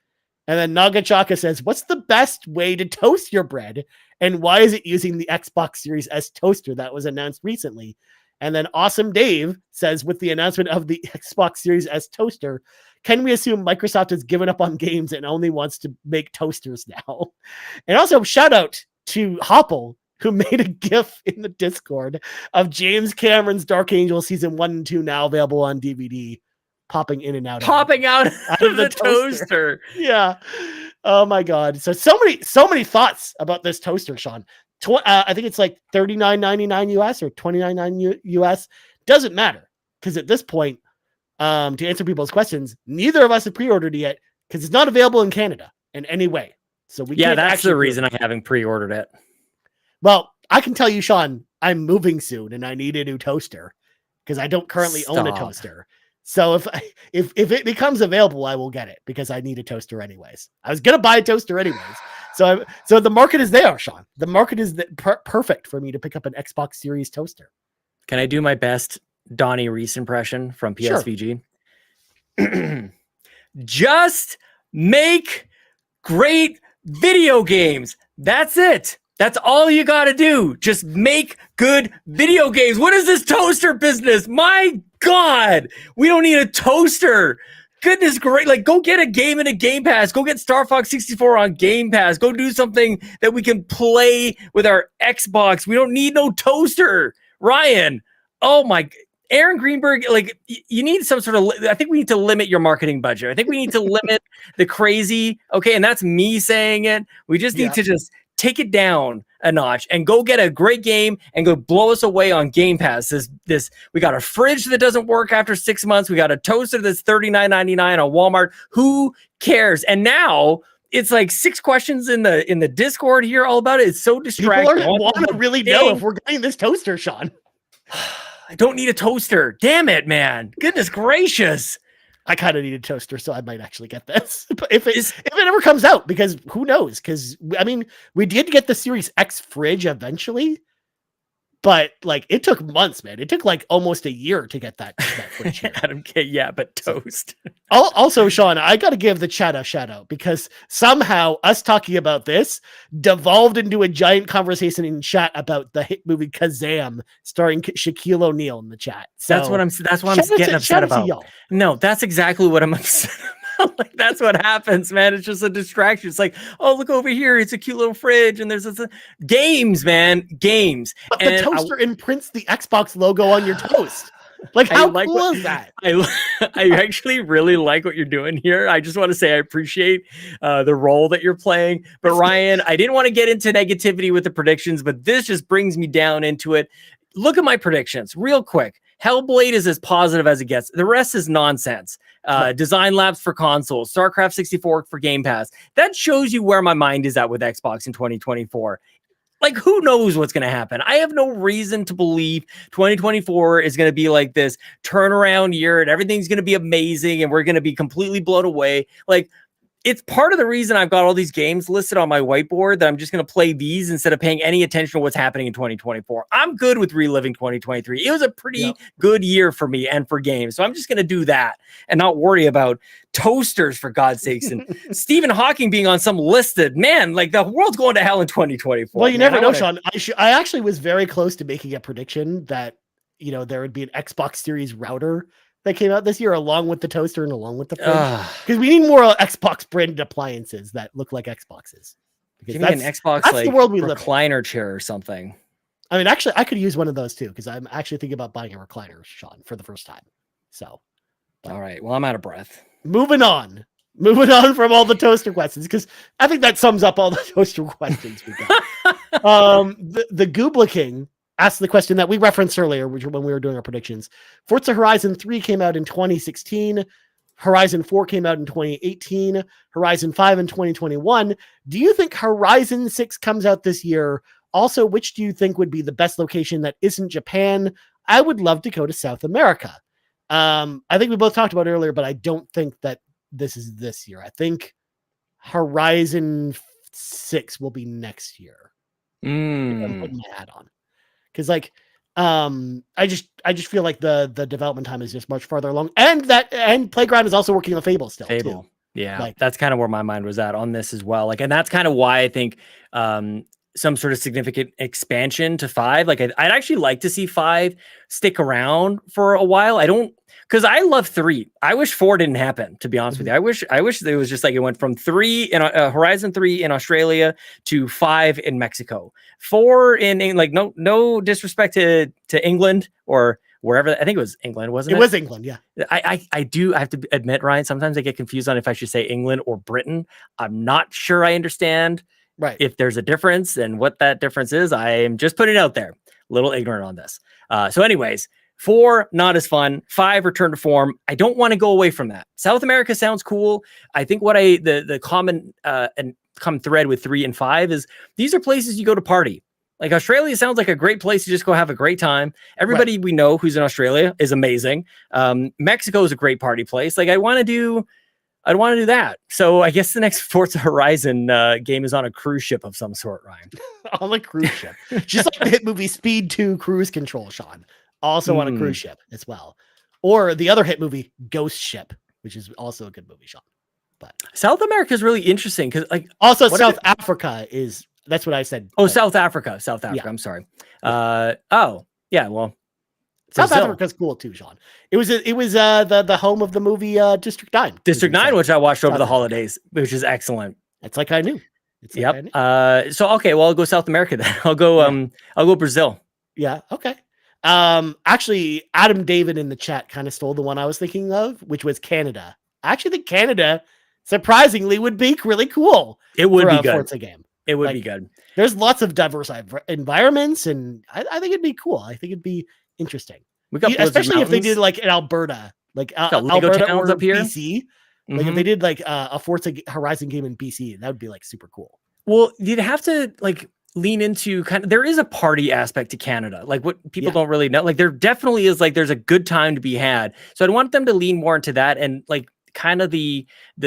And then Nagachaka says, what's the best way to toast your bread? And why is it using the Xbox Series S toaster that was announced recently? And then Awesome Dave says, with the announcement of the Xbox Series S toaster, can we assume Microsoft has given up on games and only wants to make toasters now? And also shout out to Hoppel, who made a GIF in the Discord of James Cameron's Dark Angel Season 1 and 2 now available on DVD, popping in and out of the toaster. Yeah. Oh my God. So many thoughts about this toaster, Sean. I think it's like $39.99 US or $29.99 US. Doesn't matter, because at this point, to answer people's questions, neither of us have pre-ordered it yet because it's not available in Canada in any way. So we can't. That's the reason I haven't pre-ordered it. Well, I can tell you, Sean, I'm moving soon and I need a new toaster because I don't currently own a toaster. So if it becomes available, I will get it because I need a toaster anyways. I was going to buy a toaster anyways. So the market is there, Sean. The market is perfect for me to pick up an Xbox Series toaster. Can I do my best Donnie Reese impression from PSVG? Sure. Just make great video games. That's it. That's all you got to do. Just make good video games. What is this toaster business? My God, we don't need a toaster. Goodness great. Like, go get a game in a Game Pass. Go get Star Fox 64 on Game Pass. Go do something that we can play with our Xbox. We don't need no toaster. Ryan, oh my, Aaron Greenberg, like, you need some sort of, I think we need to limit your marketing budget. I think we need to limit the crazy. Okay. And that's me saying it. We just need to just take it down a notch and go get a great game and go blow us away on Game Pass. This we got a fridge that doesn't work after 6 months. We got a toaster that's $39.99 on Walmart. Who cares? And now it's like 6 questions in the Discord here all about it. It's so distracting. People want to really know if we're getting this toaster, Sean. I don't need a toaster. Damn it, man. Goodness gracious. I kind of need a toaster, so I might actually get this. But if it ever comes out, because who knows? Because I mean, we did get the Series X fridge eventually, but like it took months, man. It took like almost a year to get that fridge here. Adam K, yeah, but toast. Also, Sean, I got to give the chat a shout out because somehow us talking about this devolved into a giant conversation in chat about the hit movie Kazam starring Shaquille O'Neal in the chat. So that's what I'm getting upset about. No, that's exactly what I'm upset about. Like, that's what happens, man. It's just a distraction. It's like, oh, look over here. It's a cute little fridge. And there's games, man. Games. But the toaster imprints the Xbox logo on your toast. Like, how cool is that? I actually really like what you're doing here. I just want to say I appreciate the role that you're playing. But Ryan, I didn't want to get into negativity with the predictions, but this just brings me down into it. Look at my predictions real quick. Hellblade is as positive as it gets. The rest is nonsense. Design Labs for consoles, StarCraft 64 for Game Pass. That shows you where my mind is at with Xbox in 2024. Like, who knows what's going to happen? I have no reason to believe 2024 is going to be like this turnaround year and everything's going to be amazing and we're going to be completely blown away. Like, it's part of the reason I've got all these games listed on my whiteboard that I'm just going to play these instead of paying any attention to what's happening in 2024. I'm good with reliving 2023. It was a pretty good year for me and for games. So I'm just going to do that and not worry about toasters, for God's sakes, and Stephen Hawking being on some listed. Man, like, the world's going to hell in 2024. Well, you never know, Sean. I actually was very close to making a prediction that, you know, there would be an Xbox Series router that came out this year along with the toaster and along with the fridge, because we need more Xbox branded appliances that look like Xboxes. Give me an Xbox, that's like, the world we live in. recliner chair or something. I mean, actually, I could use one of those too because I'm actually thinking about buying a recliner, Sean, for the first time. So, all right. Well, I'm out of breath. Moving on from all the toaster questions because I think that sums up all the toaster questions we got. The Goobla King asked the question that we referenced earlier, which when we were doing our predictions. Forza Horizon 3 came out in 2016. Horizon 4 came out in 2018. Horizon 5 in 2021. Do you think Horizon 6 comes out this year? Also, which do you think would be the best location that isn't Japan? I would love to go to South America. I think we both talked about it earlier, but I don't think that this is this year. I think Horizon 6 will be next year. I'm putting my hat on. Because I just feel like the development time is just much farther along. And Playground is also working on Fable still. Fable. Too. Yeah. That's kind of where my mind was at on this as well. And that's kind of why I think some sort of significant expansion to 5. I'd actually like to see 5 stick around for a while. Because I love 3. I wish 4 didn't happen, to be honest with you. I wish it was just it went from 3 in Horizon 3 in Australia to 5 in Mexico. 4 in no disrespect to England or wherever. I think it was England, wasn't it? It was England, yeah. I have to admit, Ryan, sometimes I get confused on if I should say England or Britain. I'm not sure I understand. Right. If there's a difference and what that difference is, I am just putting it out there. A little ignorant on this. So anyways, 4, not as fun. 5, return to form. I don't want to go away from that. South America sounds cool. I think the common thread with 3 and 5 is these are places you go to party. Australia sounds like a great place to just go have a great time. Everybody we know who's in Australia is amazing. Mexico is a great party place. I'd want to do that. So I guess the next Forza Horizon game is on a cruise ship of some sort, Ryan. On a cruise ship. Just like the hit movie Speed 2 Cruise Control, Sean. Also on a cruise ship as well. Or the other hit movie, Ghost Ship, which is also a good movie, Sean. But South America is really interesting because also South Africa is, that's what I said. Oh, South Africa. Yeah. I'm sorry. Yeah, well, South Africa's cool too, Sean. It was the home of the movie District 9. District 9, which I watched over the holidays, which is excellent. It's like I knew. Yep. So okay, well, I'll go South America then. I'll go Brazil. Yeah. Okay. Actually, Adam David in the chat kind of stole the one I was thinking of, which was Canada. I actually think Canada, surprisingly, would be really cool. It would be good. Forza game. It would be good. There's lots of diverse environments, and I think it'd be cool. I think it'd be interesting. We got especially if they did in Alberta, Alberta towns up here. BC. If they did a Forza Horizon game in BC, that would be super cool. Well, you'd have to lean into there is a party aspect to Canada, what people don't really know. There definitely is there's a good time to be had. So I'd want them to lean more into that and kind of the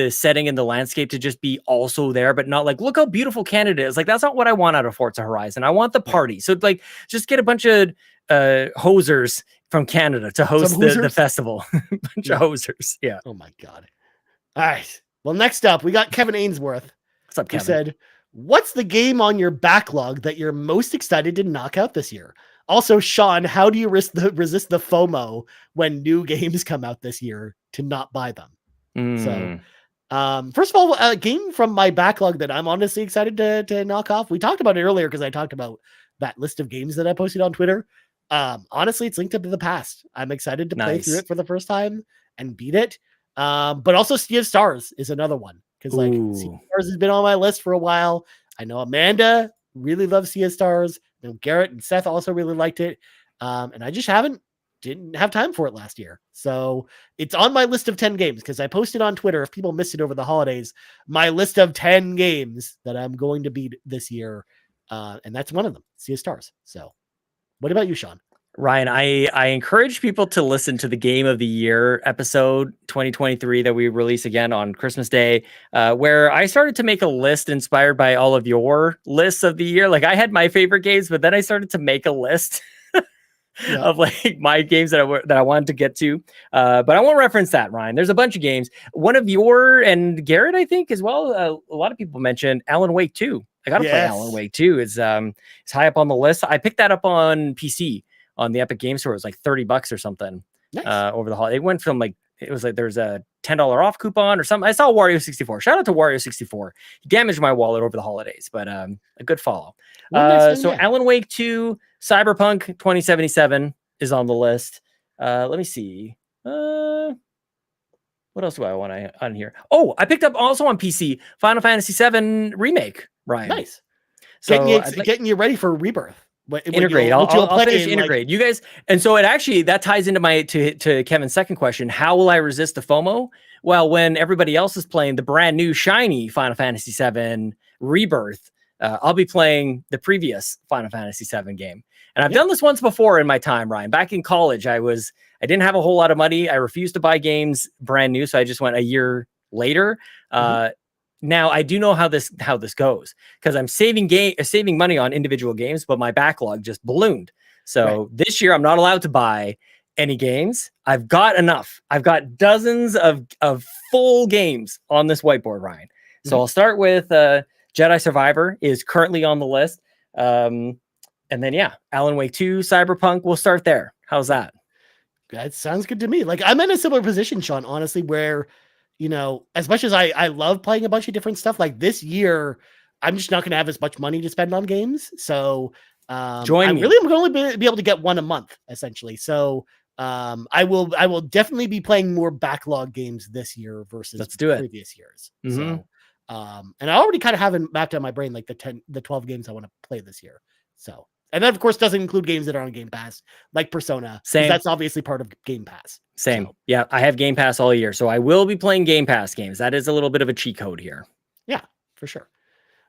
setting and the landscape to just be also there, but not look how beautiful Canada is. That's not what I want out of Forza Horizon. I want the party. So just get a bunch of hosers from Canada to host the festival. Bunch of hosers. Yeah. Oh my God. All right. Well, next up, we got Kevin Ainsworth. What's up, Kevin? He said, what's the game on your backlog that you're most excited to knock out this year? Also, Sean, how do you resist the FOMO when new games come out this year to not buy them? So, first of all, a game from my backlog that I'm honestly excited to knock off. We talked about it earlier because I talked about that list of games that I posted on Twitter. Honestly, it's Linked to the Past. I'm excited to play through it for the first time and beat it. But also Sea of Stars is another one because Sea of Stars has been on my list for a while. I know Amanda really loves Sea of Stars. I know Garrett and Seth also really liked it. And I just didn't have time for it last year. So it's on my list of 10 games because I posted on Twitter, if people missed it over the holidays, my list of 10 games that I'm going to beat this year. And that's one of them, Sea of Stars. So what about you, Sean? Ryan, I encourage people to listen to the Game of the Year episode 2023 that we release again on Christmas Day, where I started to make a list inspired by all of your lists of the year. I had my favorite games, but then I started to make a list of my games that I wanted to get to. But I won't reference that, Ryan. There's a bunch of games. One of your and Garrett, I think, as well. A lot of people mentioned Alan Wake 2. I got to play Alan Wake 2. It's high up on the list. I picked that up on PC. On the Epic Game Store, it was $30 or something. Nice. Over the holiday. It went from there's a $10 off coupon or something. I saw Wario 64. Shout out to Wario 64. He damaged my wallet over the holidays, but a good follow. So Alan Wake 2, Cyberpunk 2077 is on the list. Let me see. What else do I want on here? Oh, I picked up also on PC Final Fantasy VII Remake, Ryan. Nice. So Getting you ready for Rebirth. Integrate. I'll finish Integrate. You guys, and so it actually that ties into my to Kevin's second question. How will I resist the FOMO? Well, when everybody else is playing the brand new shiny Final Fantasy VII Rebirth, I'll be playing the previous Final Fantasy VII game. And I've done this once before in my time, Ryan. Back in college, I didn't have a whole lot of money. I refused to buy games brand new, so I just went a year later. Now I do know how this goes because I'm saving money on individual games, but my backlog just ballooned. So this year I'm not allowed to buy any games. I've got enough. I've got dozens of full games on this whiteboard, Ryan. So I'll start with Jedi Survivor is currently on the list. And then, Alan Wake 2, Cyberpunk, we'll start there. How's that? That sounds good to me. Like, I'm in a similar position, Sean, honestly, where, as much as I love playing a bunch of different stuff, like this year, I'm just not going to have as much money to spend on games. So join me. I'm going to only be able to get one a month, essentially. So I will definitely be playing more backlog games this year versus previous years. So, and I already kind of have it mapped out in my brain, like the 12 games I want to play this year. So. And that, of course, doesn't include games that are on Game Pass, like Persona. Same. That's obviously part of Game Pass. Same. So. Yeah, I have Game Pass all year, so I will be playing Game Pass games. That is a little bit of a cheat code here. Yeah, for sure.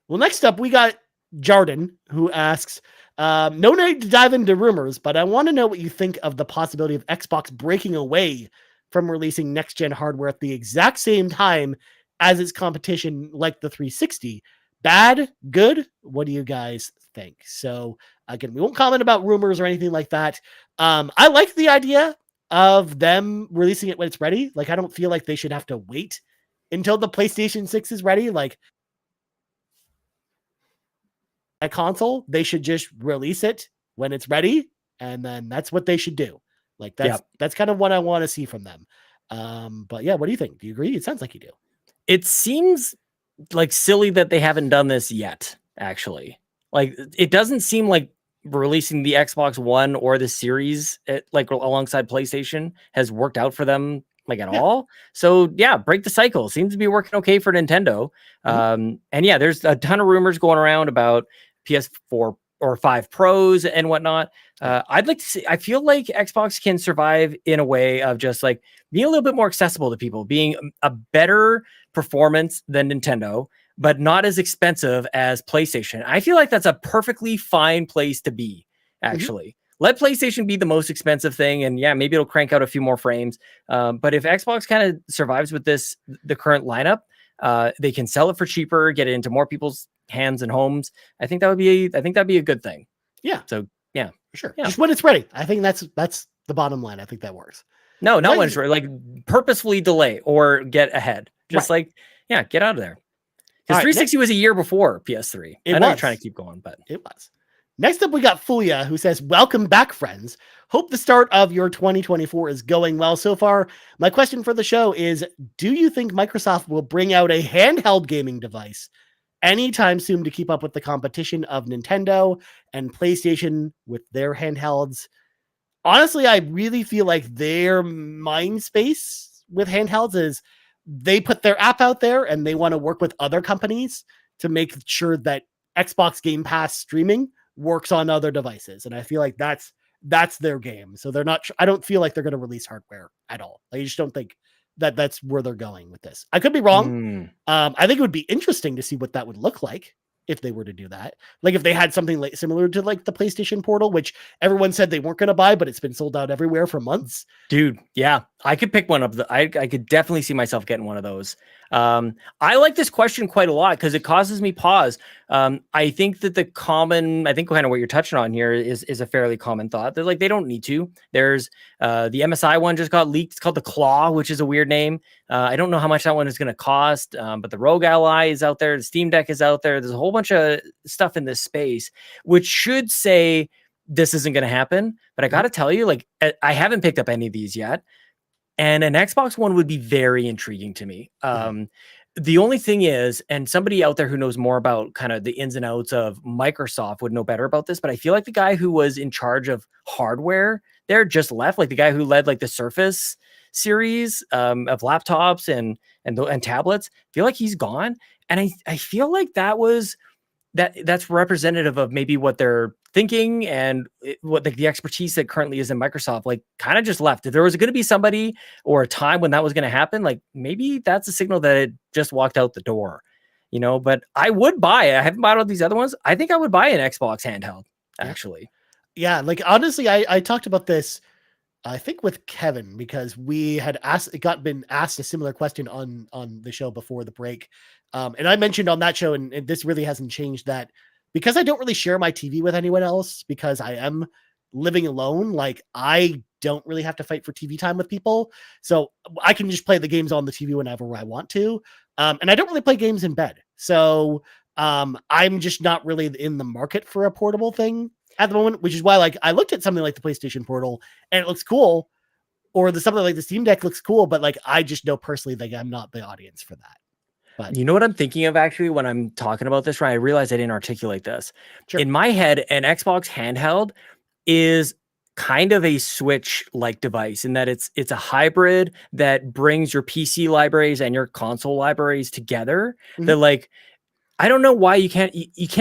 Well, next up, we got Jarden, who asks, no need to dive into rumors, but I want to know what you think of the possibility of Xbox breaking away from releasing next-gen hardware at the exact same time as its competition, like the 360. Bad? Good? What do you guys think? So again, we won't comment about rumors or anything like that. I like the idea of them releasing it when it's ready. Like, I don't feel like they should have to wait until the PlayStation 6 is ready. Like a console, they should just release it when it's ready. And then that's what they should do. Like that's kind of what I want to see from them. But yeah, what do you think? Do you agree? It sounds like you do. It seems like silly that they haven't done this yet, actually. Like, it doesn't seem like releasing the Xbox One or the Series alongside PlayStation has worked out for them at all. So break the cycle. Seems to be working okay for Nintendo. And there's a ton of rumors going around about PS4 or 5 Pros and whatnot. I'd like to see, I feel like Xbox can survive in a way of just like being a little bit more accessible to people, being a better performance than Nintendo, but not as expensive as PlayStation. I feel like that's a perfectly fine place to be, actually. Let PlayStation be the most expensive thing, and maybe it'll crank out a few more frames. But if Xbox kind of survives with the current lineup, they can sell it for cheaper, get it into more people's hands and homes. I think that'd be a good thing. Yeah. So for sure. Yeah. Just when it's ready. I think that's the bottom line. I think that works. No, not when it's ready. Like, purposefully delay or get ahead. Just get out of there. Because 360 was a year before PS3. I know you're trying to keep going, but it was. Next up, we got Fulia, who says, welcome back, friends. Hope the start of your 2024 is going well so far. My question for the show is, do you think Microsoft will bring out a handheld gaming device anytime soon to keep up with the competition of Nintendo and PlayStation with their handhelds? Honestly, I really feel like their mind space with handhelds is they put their app out there and they want to work with other companies to make sure that Xbox Game Pass streaming works on other devices. And I feel like that's their game. So I don't feel like they're going to release hardware at all. I just don't think that that's where they're going with this. I could be wrong. I think it would be interesting to see what that would look like if they were to do that. Like if they had something like similar to like the PlayStation Portal, which everyone said they weren't going to buy, but it's been sold out everywhere for months. Dude, yeah, I could pick one up. I could definitely see myself getting one of those. I like this question quite a lot because it causes me pause. I think that kind of what you're touching on here is a fairly common thought. They're like, they don't need to. There's the MSI one just got leaked. It's called the Claw, which is a weird name. I don't know how much that one is going to cost, but the Rogue Ally is out there. The Steam Deck is out there. There's a whole bunch of stuff in this space, which should say this isn't going to happen. But I got to tell you, like, I haven't picked up any of these yet. And an Xbox One would be very intriguing to me. The only thing is, and somebody out there who knows more about kind of the ins and outs of Microsoft would know better about this, but I feel like the guy who was in charge of hardware there just left, like the guy who led like the Surface series of laptops and tablets. I feel like he's gone. And I feel like that's representative of maybe what they're thinking and what the expertise that currently is in Microsoft, like kind of just left. If there was going to be somebody or a time when that was going to happen, like maybe that's a signal that it just walked out the door, but I would buy it. I haven't bought all these other ones. I think I would buy an Xbox handheld actually. Yeah. Like, honestly, I talked about this, I think with Kevin, because we had been asked a similar question on the show before the break. And I mentioned on that show, and this really hasn't changed, that because I don't really share my TV with anyone else, because I am living alone, like I don't really have to fight for TV time with people. So I can just play the games on the TV whenever I want to. And I don't really play games in bed. So I'm just not really in the market for a portable thing at the moment, which is why like I looked at something like the PlayStation Portal and it looks cool, or something like the Steam Deck looks cool, but like I just know personally that I'm not the audience for that. But you know what I'm thinking of actually when I'm talking about this, right? I realized I didn't articulate this. Sure. In my head, an Xbox handheld is kind of a Switch-like device in that it's a hybrid that brings your PC libraries and your console libraries together. That like, I don't know why you can't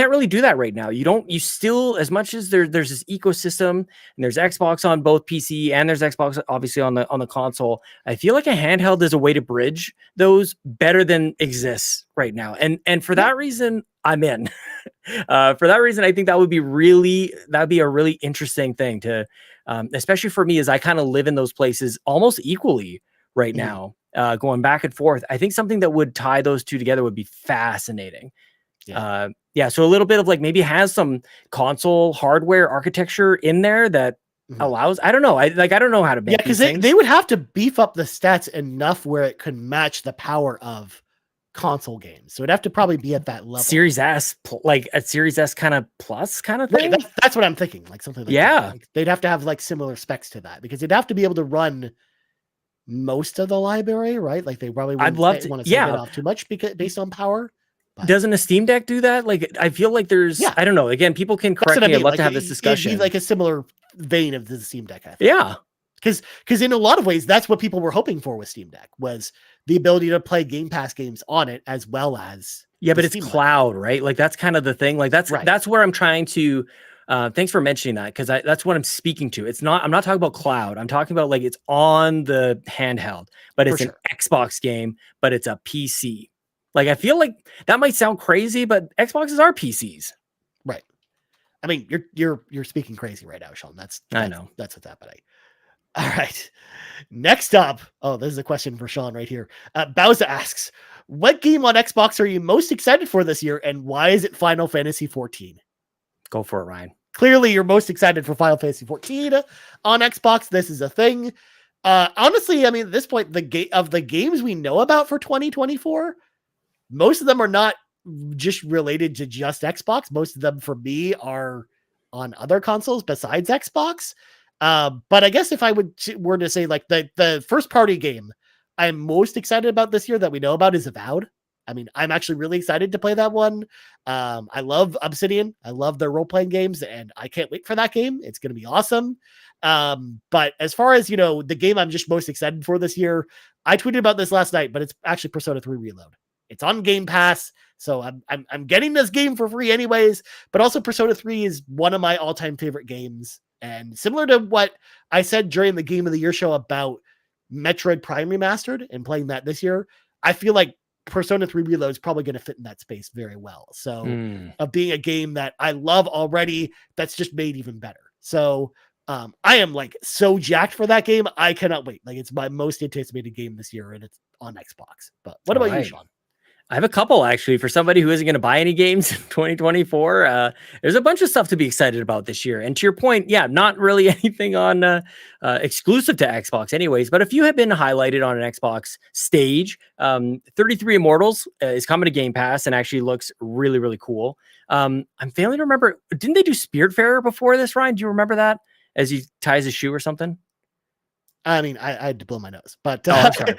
really do that right now. You still, as much as there's this ecosystem and there's Xbox on both PC and there's Xbox obviously on the console. I feel like a handheld is a way to bridge those better than exists right now. And for that reason, I'm in. For that reason, I think that would be a really interesting thing to, especially for me, as I kind of live in those places almost equally right now, going back and forth. I think something that would tie those two together would be fascinating. So a little bit of like maybe has some console hardware architecture in there that allows, I don't know. I don't know how to make because they would have to beef up the stats enough where it could match the power of console games. So it'd have to probably be at that level. Series S, like a Series S kind of plus kind of thing. Right, that's what I'm thinking. Like something like that. Like they'd have to have like similar specs to that, because they'd have to be able to run most of the library, right? Like they probably wouldn't want to take it off too much because based on power. But doesn't a Steam Deck do that? Like I feel like there's I don't know. Again, people can correct me. I'd love to have this discussion. It'd be like a similar vein of the Steam Deck, I think. Yeah. Because in a lot of ways, that's what people were hoping for with Steam Deck, was the ability to play Game Pass games on it as well as but it's cloud, right? Like that's kind of the thing. Like that's where I'm trying to. Thanks for mentioning that, because that's what I'm speaking to. I'm not talking about cloud. I'm talking about like it's on the handheld, but it's an Xbox game, but it's a PC. Like I feel like that might sound crazy, but Xboxes are PCs. Right. I mean, you're speaking crazy right now, Sean. I know. That's what's happening. All right. Next up. Oh, this is a question for Sean right here. Bowsah asks, what game on Xbox are you most excited for this year, and why is it Final Fantasy 14? Go for it, Ryan. Clearly, you're most excited for Final Fantasy 14 on Xbox. This is a thing. Honestly, I mean, at this point, the games we know about for 2024, most of them are not just related to just Xbox. Most of them, for me, are on other consoles besides Xbox. But I guess if I were to say like the first party game I'm most excited about this year that we know about is Avowed. I mean, I'm actually really excited to play that one. I love Obsidian. I love their role-playing games, and I can't wait for that game. It's going to be awesome. But as far as, the game I'm just most excited for this year, I tweeted about this last night, but it's actually Persona 3 Reload. It's on Game Pass, so I'm getting this game for free anyways, but also Persona 3 is one of my all-time favorite games. And similar to what I said during the Game of the Year show about Metroid Prime Remastered and playing that this year, I feel like Persona 3 Reload is probably going to fit in that space very well. So of being a game that I love already, that's just made even better. So I am like so jacked for that game. I cannot wait. Like it's my most anticipated game this year, and it's on Xbox. But what about you, Sean? I have a couple actually for somebody who isn't going to buy any games in 2024. There's a bunch of stuff to be excited about this year. And to your point, not really anything on exclusive to Xbox anyways, but a few have been highlighted on an Xbox stage. 33 Immortals is coming to Game Pass and actually looks really, really cool. I'm failing to remember. Didn't they do Spiritfarer before this, Ryan? Do you remember that as he ties his shoe or something? I mean, I had to blow my nose, but I'm sorry.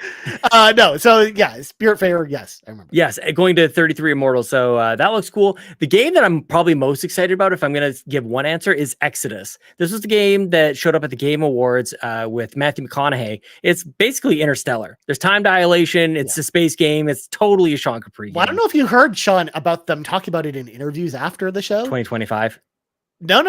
no. So yeah, Spiritfarer. Yes, I remember. Yes, going to 33 Immortals. So that looks cool. The game that I'm probably most excited about, if I'm going to give one answer, is Exodus. This was the game that showed up at the Game Awards with Matthew McConaughey. It's basically Interstellar. There's time dilation. It's a space game. It's totally a Sean Capri game. Well, I don't know if you heard, Sean, about them talking about it in interviews after the show. 2025. No.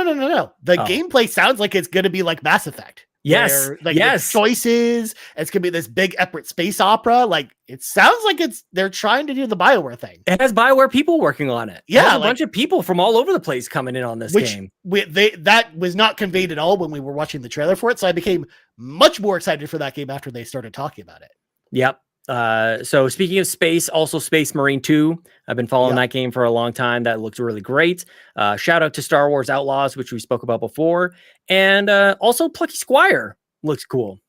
The gameplay sounds like it's going to be like Mass Effect. Yes. Where, like, the choices. It's gonna be this big epic space opera. Like, it sounds like they're trying to do the BioWare thing. It has BioWare people working on it. Yeah, There's a bunch of people from all over the place coming in on this game. That was not conveyed at all when we were watching the trailer for it. So I became much more excited for that game after they started talking about it. Yep. So speaking of space, also Space Marine 2. I've been following that game for a long time. That looks really great. Shout out to Star Wars Outlaws, which we spoke about before. And also Plucky Squire looks cool.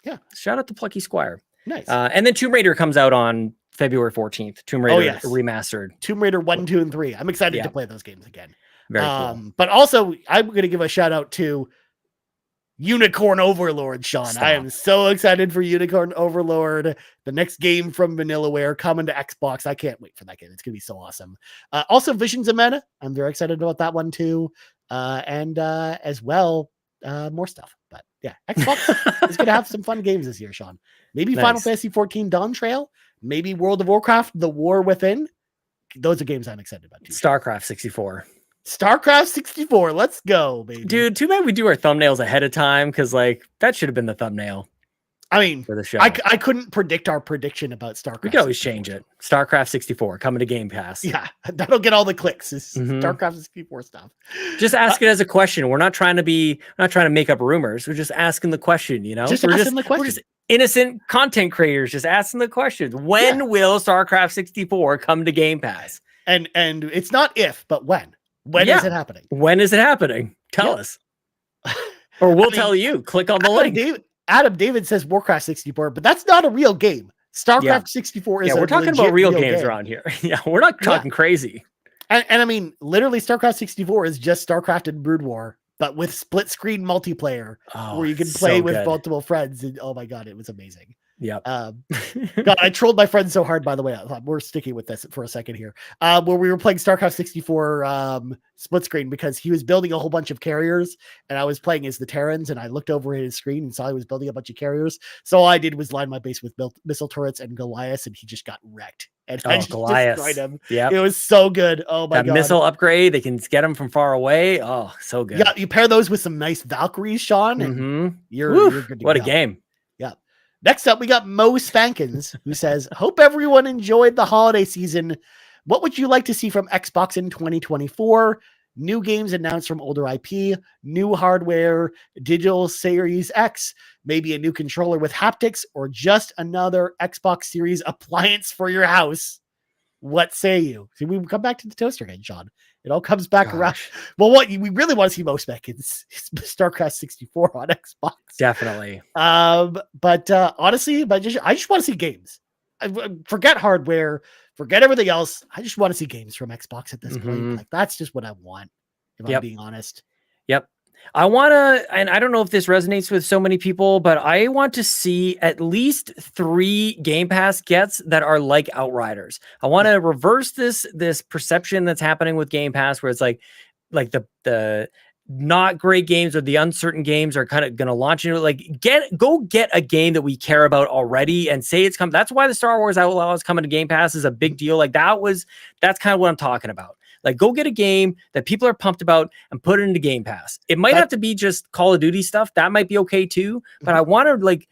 Yeah. Shout out to Plucky Squire. Nice. And then Tomb Raider comes out on February 14th. Tomb Raider remastered. Tomb Raider 1, 2, and 3. I'm excited to play those games again. Very cool. But also, I'm going to give a shout out to Unicorn Overlord, Sean. Stop. I am so excited for Unicorn Overlord, the next game from Vanillaware coming to Xbox. I can't wait for that game. It's going to be so awesome. Also, Visions of Mana. I'm very excited about that one too. And as well, more stuff. But yeah, Xbox is going to have some fun games this year, Sean. Maybe Final Fantasy 14 Dawn Trail. Maybe World of Warcraft, The War Within. Those are games I'm excited about too. StarCraft 64. StarCraft 64. Let's go, baby. Dude, too bad we do our thumbnails ahead of time, because like that should have been the thumbnail. I mean, for the show. I couldn't predict our prediction about StarCraft. We could always change it. StarCraft 64 coming to Game Pass. Yeah, that'll get all the clicks. This StarCraft 64 stuff. Just ask it as a question. We're not trying to make up rumors. We're just asking the question, you know? Just we're asking the question. We're just innocent content creators just asking the questions. When will StarCraft 64 come to Game Pass? And it's not if, but when. When is it happening? When is it happening? Tell us. Or we'll tell you. Click on the link. Adam David says Warcraft 64, but that's not a real game. StarCraft 64 is we're talking about real games around here. Yeah, we're not talking crazy. And I mean, literally, StarCraft 64 is just StarCraft and Brood War, but with split screen multiplayer where you can play with multiple friends. And oh my God, it was amazing. Yeah. God, I trolled my friend so hard, by the way. We're sticking with this for a second here. Where we were playing StarCraft 64 split screen because he was building a whole bunch of carriers and I was playing as the Terrans and I looked over at his screen and saw he was building a bunch of carriers. So all I did was line my base with missile turrets and Goliaths and he just got wrecked. And I just destroyed him. Yeah. It was so good. Oh my God. That missile upgrade, they can get them from far away. Oh, so good. Yeah, you pair those with some nice Valkyries, Sean, and you're good to go. What a game. Yeah. Next up, we got MoSpankins, who says, hope everyone enjoyed the holiday season. What would you like to see from Xbox in 2024? New games announced from older IP, new hardware, digital Series X, maybe a new controller with haptics, or just another Xbox Series appliance for your house. What say you? See, we come back to the toaster again, Sean. It all comes back around. Well, what we really want to see MoSpankins is StarCraft 64 on Xbox. Definitely. But honestly, I just want to see games. Forget hardware, forget everything else. I just want to see games from Xbox at this point. Like that's just what I want, if I'm being honest. Yep. I want to, and I don't know if this resonates with so many people, but I want to see at least 3 Game Pass gets that are like Outriders. I want to reverse this perception that's happening with Game Pass, where it's like the not great games or the uncertain games are kind of going to launch into like go get a game that we care about already and say it's coming. That's why the Star Wars Outlaws coming to Game Pass is a big deal. Like that's kind of what I'm talking about. Like, go get a game that people are pumped about and put it into Game Pass. It might have to be just Call of Duty stuff. That might be okay too. But I want to like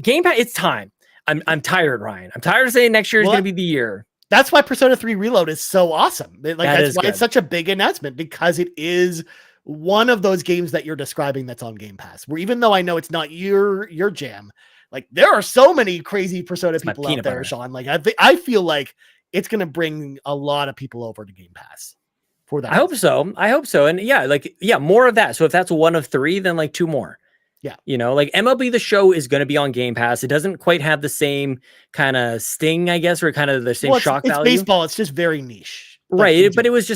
Game Pass. It's time. I'm tired, Ryan. I'm tired of saying next year is going to be the year. That's why Persona 3 Reload is so awesome. That's why good. it's such a big announcement, because it is one of those games that you're describing that's on Game Pass. Where even though I know it's not your jam, like there are so many crazy Persona people out there, Sean. Like I feel like it's going to bring a lot of people over to Game Pass for that. I hope so. And more of that. So if that's one of 3, then like 2 more. Yeah. You know, like MLB The Show is going to be on Game Pass. It doesn't quite have the same kind of sting, I guess, or kind of the same shock value. It's baseball. It's just very niche. Right. But it was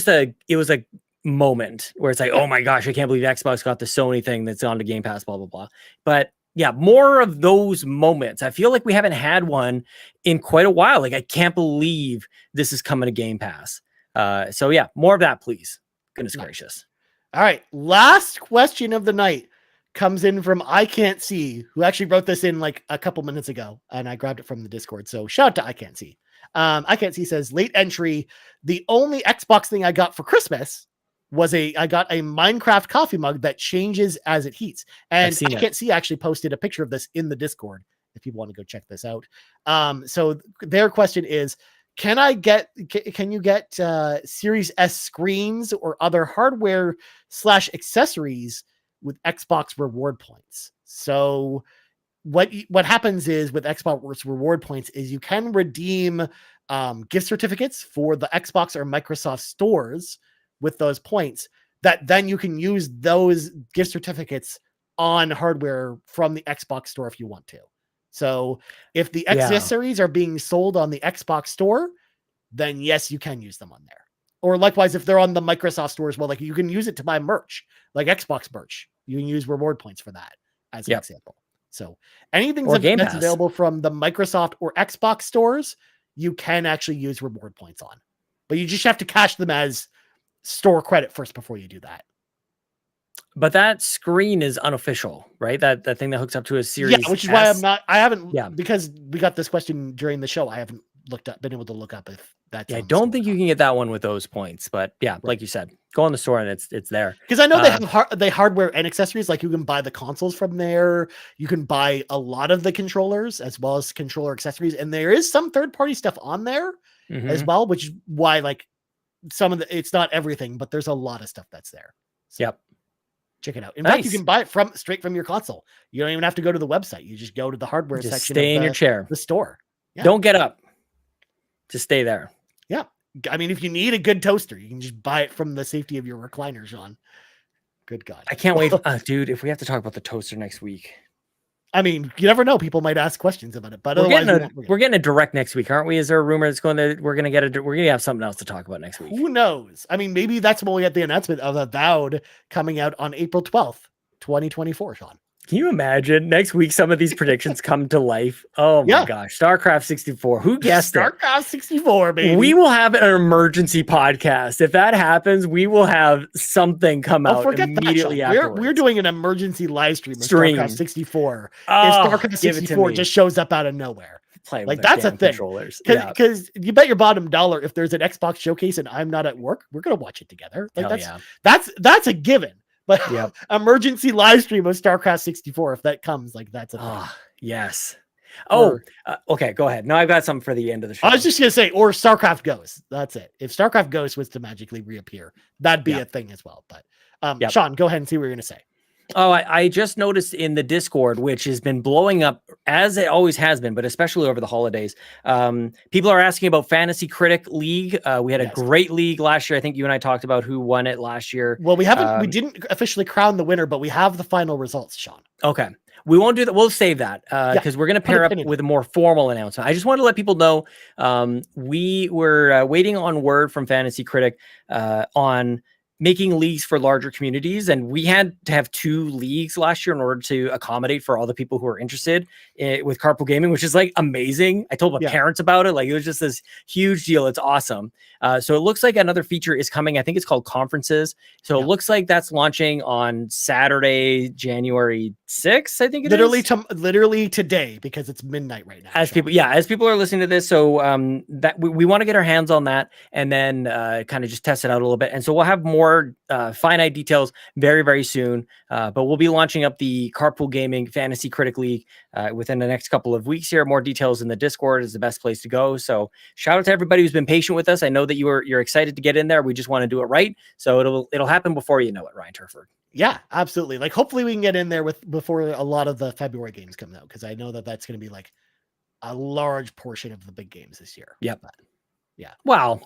a moment where it's like, oh my gosh, I can't believe Xbox got the Sony thing that's on to Game Pass, blah, blah, blah. But Yeah, more of those moments. I feel like we haven't had one in quite a while. Like, I can't believe this is coming to Game Pass. So yeah, more of that, please. Goodness gracious. All right, last question of the night comes in from I Can't See, who actually wrote this in like a couple minutes ago, and I grabbed it from the Discord. So shout out to I Can't See. I Can't See says, late entry. The only Xbox thing I got for Christmas was I got a Minecraft coffee mug that changes as it heats. And I Can't See actually posted a picture of this in the Discord if people want to go check this out. So their question is, can you get Series S screens or other hardware / accessories with Xbox reward points? So what happens is with Xbox reward points is you can redeem gift certificates for the Xbox or Microsoft stores with those points, that then you can use those gift certificates on hardware from the Xbox store if you want to. So if the accessories are being sold on the Xbox store, then yes, you can use them on there. Or likewise, if they're on the Microsoft store as well, like you can use it to buy merch, like Xbox merch. You can use reward points for that as an example. So anything that's available from the Microsoft or Xbox stores, you can actually use reward points on. But you just have to cash them as store credit first before you do that. But that screen is unofficial, right? That thing that hooks up to a Series S. Which is why because we got this question during the show. I haven't been able to look up if that's. Yeah, I don't think you can get that one with those points, but yeah, like you said, go on the store and it's there. Because I know they have hardware and accessories. Like you can buy the consoles from there. You can buy a lot of the controllers as well as controller accessories, and there is some third-party stuff on there as well, which is why like some of it's not everything, but there's a lot of stuff that's there. So check it out. In fact, you can buy it straight from your console. You don't even have to go to the website. You just go to the hardware section. Stay in your chair. The store. Yeah. Don't get up. Just stay there. Yeah. I mean, if you need a good toaster, you can just buy it from the safety of your recliner, Sean. Good God. I can't wait. Dude, if we have to talk about the toaster next week. I mean, you never know. People might ask questions about it, but we're getting a direct next week, aren't we? Is there a rumor that's going that we're going to have something else to talk about next week? Who knows? I mean, maybe that's when we get the announcement of Avowed coming out on April 12th, 2024, Sean. Can you imagine next week some of these predictions come to life? Oh my gosh. StarCraft 64. Who guessed StarCraft 64, baby. We will have an emergency podcast. If that happens, we will have something come out immediately afterwards. We're doing an emergency live stream of StarCraft 64. If StarCraft 64 just shows up out of nowhere. Like that's a thing. Because you bet your bottom dollar if there's an Xbox showcase and I'm not at work, we're gonna watch it together. Like that's a given. But emergency live stream of StarCraft 64, if that comes, like that's a thing. Yes. Okay, go ahead. Now I've got something for the end of the show. I was just gonna say, or StarCraft Ghost. That's it. If StarCraft Ghost was to magically reappear, that'd be a thing as well. But Sean, go ahead and see what you're gonna say. Oh, I just noticed in the Discord, which has been blowing up as it always has been, but especially over the holidays. People are asking about Fantasy Critic League. We had a great league last year. I think you and I talked about who won it last year. Well, we didn't officially crown the winner, but we have the final results, Sean. Okay. We won't do that. We'll save that because we're going to pair up with a more formal announcement. I just wanted to let people know we were waiting on word from Fantasy Critic on making leagues for larger communities, and we had to have 2 leagues last year in order to accommodate for all the people who are interested with carpool gaming, which is like amazing. I told my parents about it. Like it was just this huge deal. It's awesome. So it looks like another feature is coming. I think it's called Conferences. So it looks like that's launching on Saturday, January 6th. I think literally today, because it's midnight right now. As people are listening to this. So that we want to get our hands on that and then kind of just test it out a little bit. And so we'll have more finite details very, very soon. But we'll be launching up the Carpool Gaming Fantasy Critic League within the next couple of weeks here. More details in the Discord is the best place to go. So shout out to everybody who's been patient with us. I know that you're excited to get in there. We just want to do it right. So it'll happen before you know it, Ryan Turford. Yeah, absolutely. Like hopefully we can get in there before a lot of the February games come out, because I know that that's going to be like a large portion of the big games this year. Yep. But, yeah. Wow.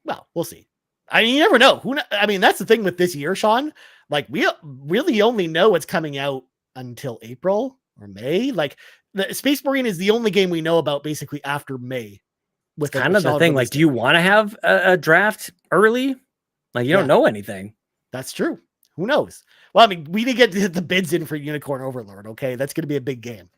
Well, we'll see. I mean, you never know. I mean, that's the thing with this year, Sean. Like, we really only know what's coming out until April or May. Like, the Space Marine is the only game we know about basically after May. With kind of the thing. Like, do you want to have a draft early? Like, you don't know anything. That's true. Who knows? Well, I mean, we did get the bids in for Unicorn Overlord. Okay, that's going to be a big game.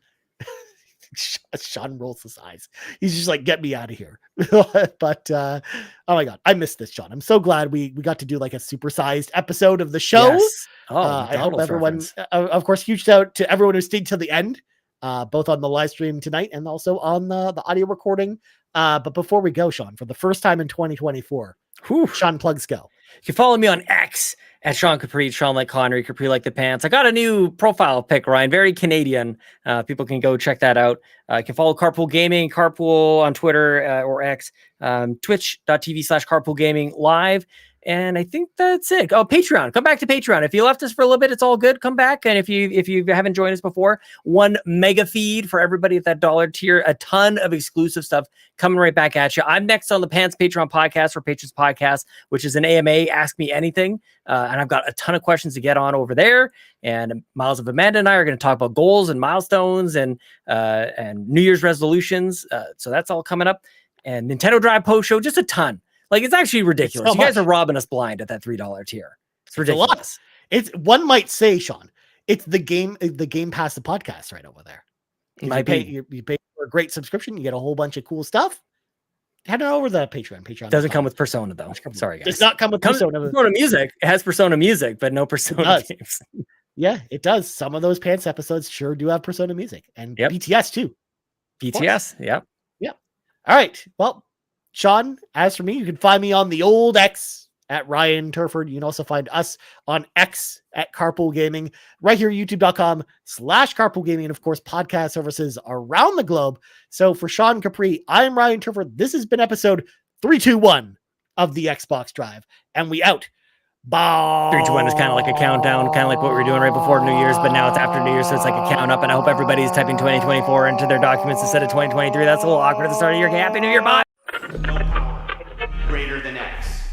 Sean rolls his eyes. He's just like, get me out of here. But oh my god, I missed this, Sean. I'm so glad we got to do like a supersized episode of the show. Yes. Oh, I hope McDonald's everyone, reference. of course, huge shout out to everyone who stayed till the end, both on the live stream tonight and also on the audio recording. But before we go, Sean, for the first time in 2024, Whew. Sean, plugs go. You can follow me on X at Sean Capri, Sean like Connery, Capri like the pants. I got a new profile pic, Ryan, very Canadian. People can go check that out. You can follow Carpool Gaming, Carpool on Twitter or X, twitch.tv/Carpool Gaming live. And I think that's it. Oh, Patreon. Come back to Patreon. If you left us for a little bit, it's all good. Come back. And if you haven't joined us before, 1 mega feed for everybody at that $1 tier, a ton of exclusive stuff coming right back at you. I'm next on the Pants Patreon podcast for Patrons Podcast, which is an AMA, Ask Me Anything. And I've got a ton of questions to get on over there. And Miles of Amanda and I are going to talk about goals and milestones and New Year's resolutions. So that's all coming up. And Nintendo Drive post show, just a ton. Like, it's actually ridiculous. You guys are robbing us blind at that $3 tier. It's ridiculous. It's one might say, Sean, it's the Game Pass the podcast right over there. You pay for a great subscription, you get a whole bunch of cool stuff. Head on over to the Patreon. Patreon doesn't come with Persona though. Sorry, guys. Does not come with Persona. Persona music. It has Persona music, but no Persona games. Yeah, it does. Some of those Pants episodes sure do have Persona music, and BTS too. BTS, yep. All right. Well, Sean, as for me, you can find me on the old X at Ryan Turford. You can also find us on X at Carpool Gaming, right here, youtube.com/Carpool Gaming, and of course, podcast services around the globe. So for Sean Capri, I'm Ryan Turford. This has been episode 321 of the Xbox Drive, and we out. Bye. 321 is kind of like a countdown, kind of like what we were doing right before New Year's, but now it's after New Year's, so it's like a count up. And I hope everybody's typing 2024 into their documents instead of 2023. That's a little awkward at the start of your Happy New Year. Bye. No power greater than X.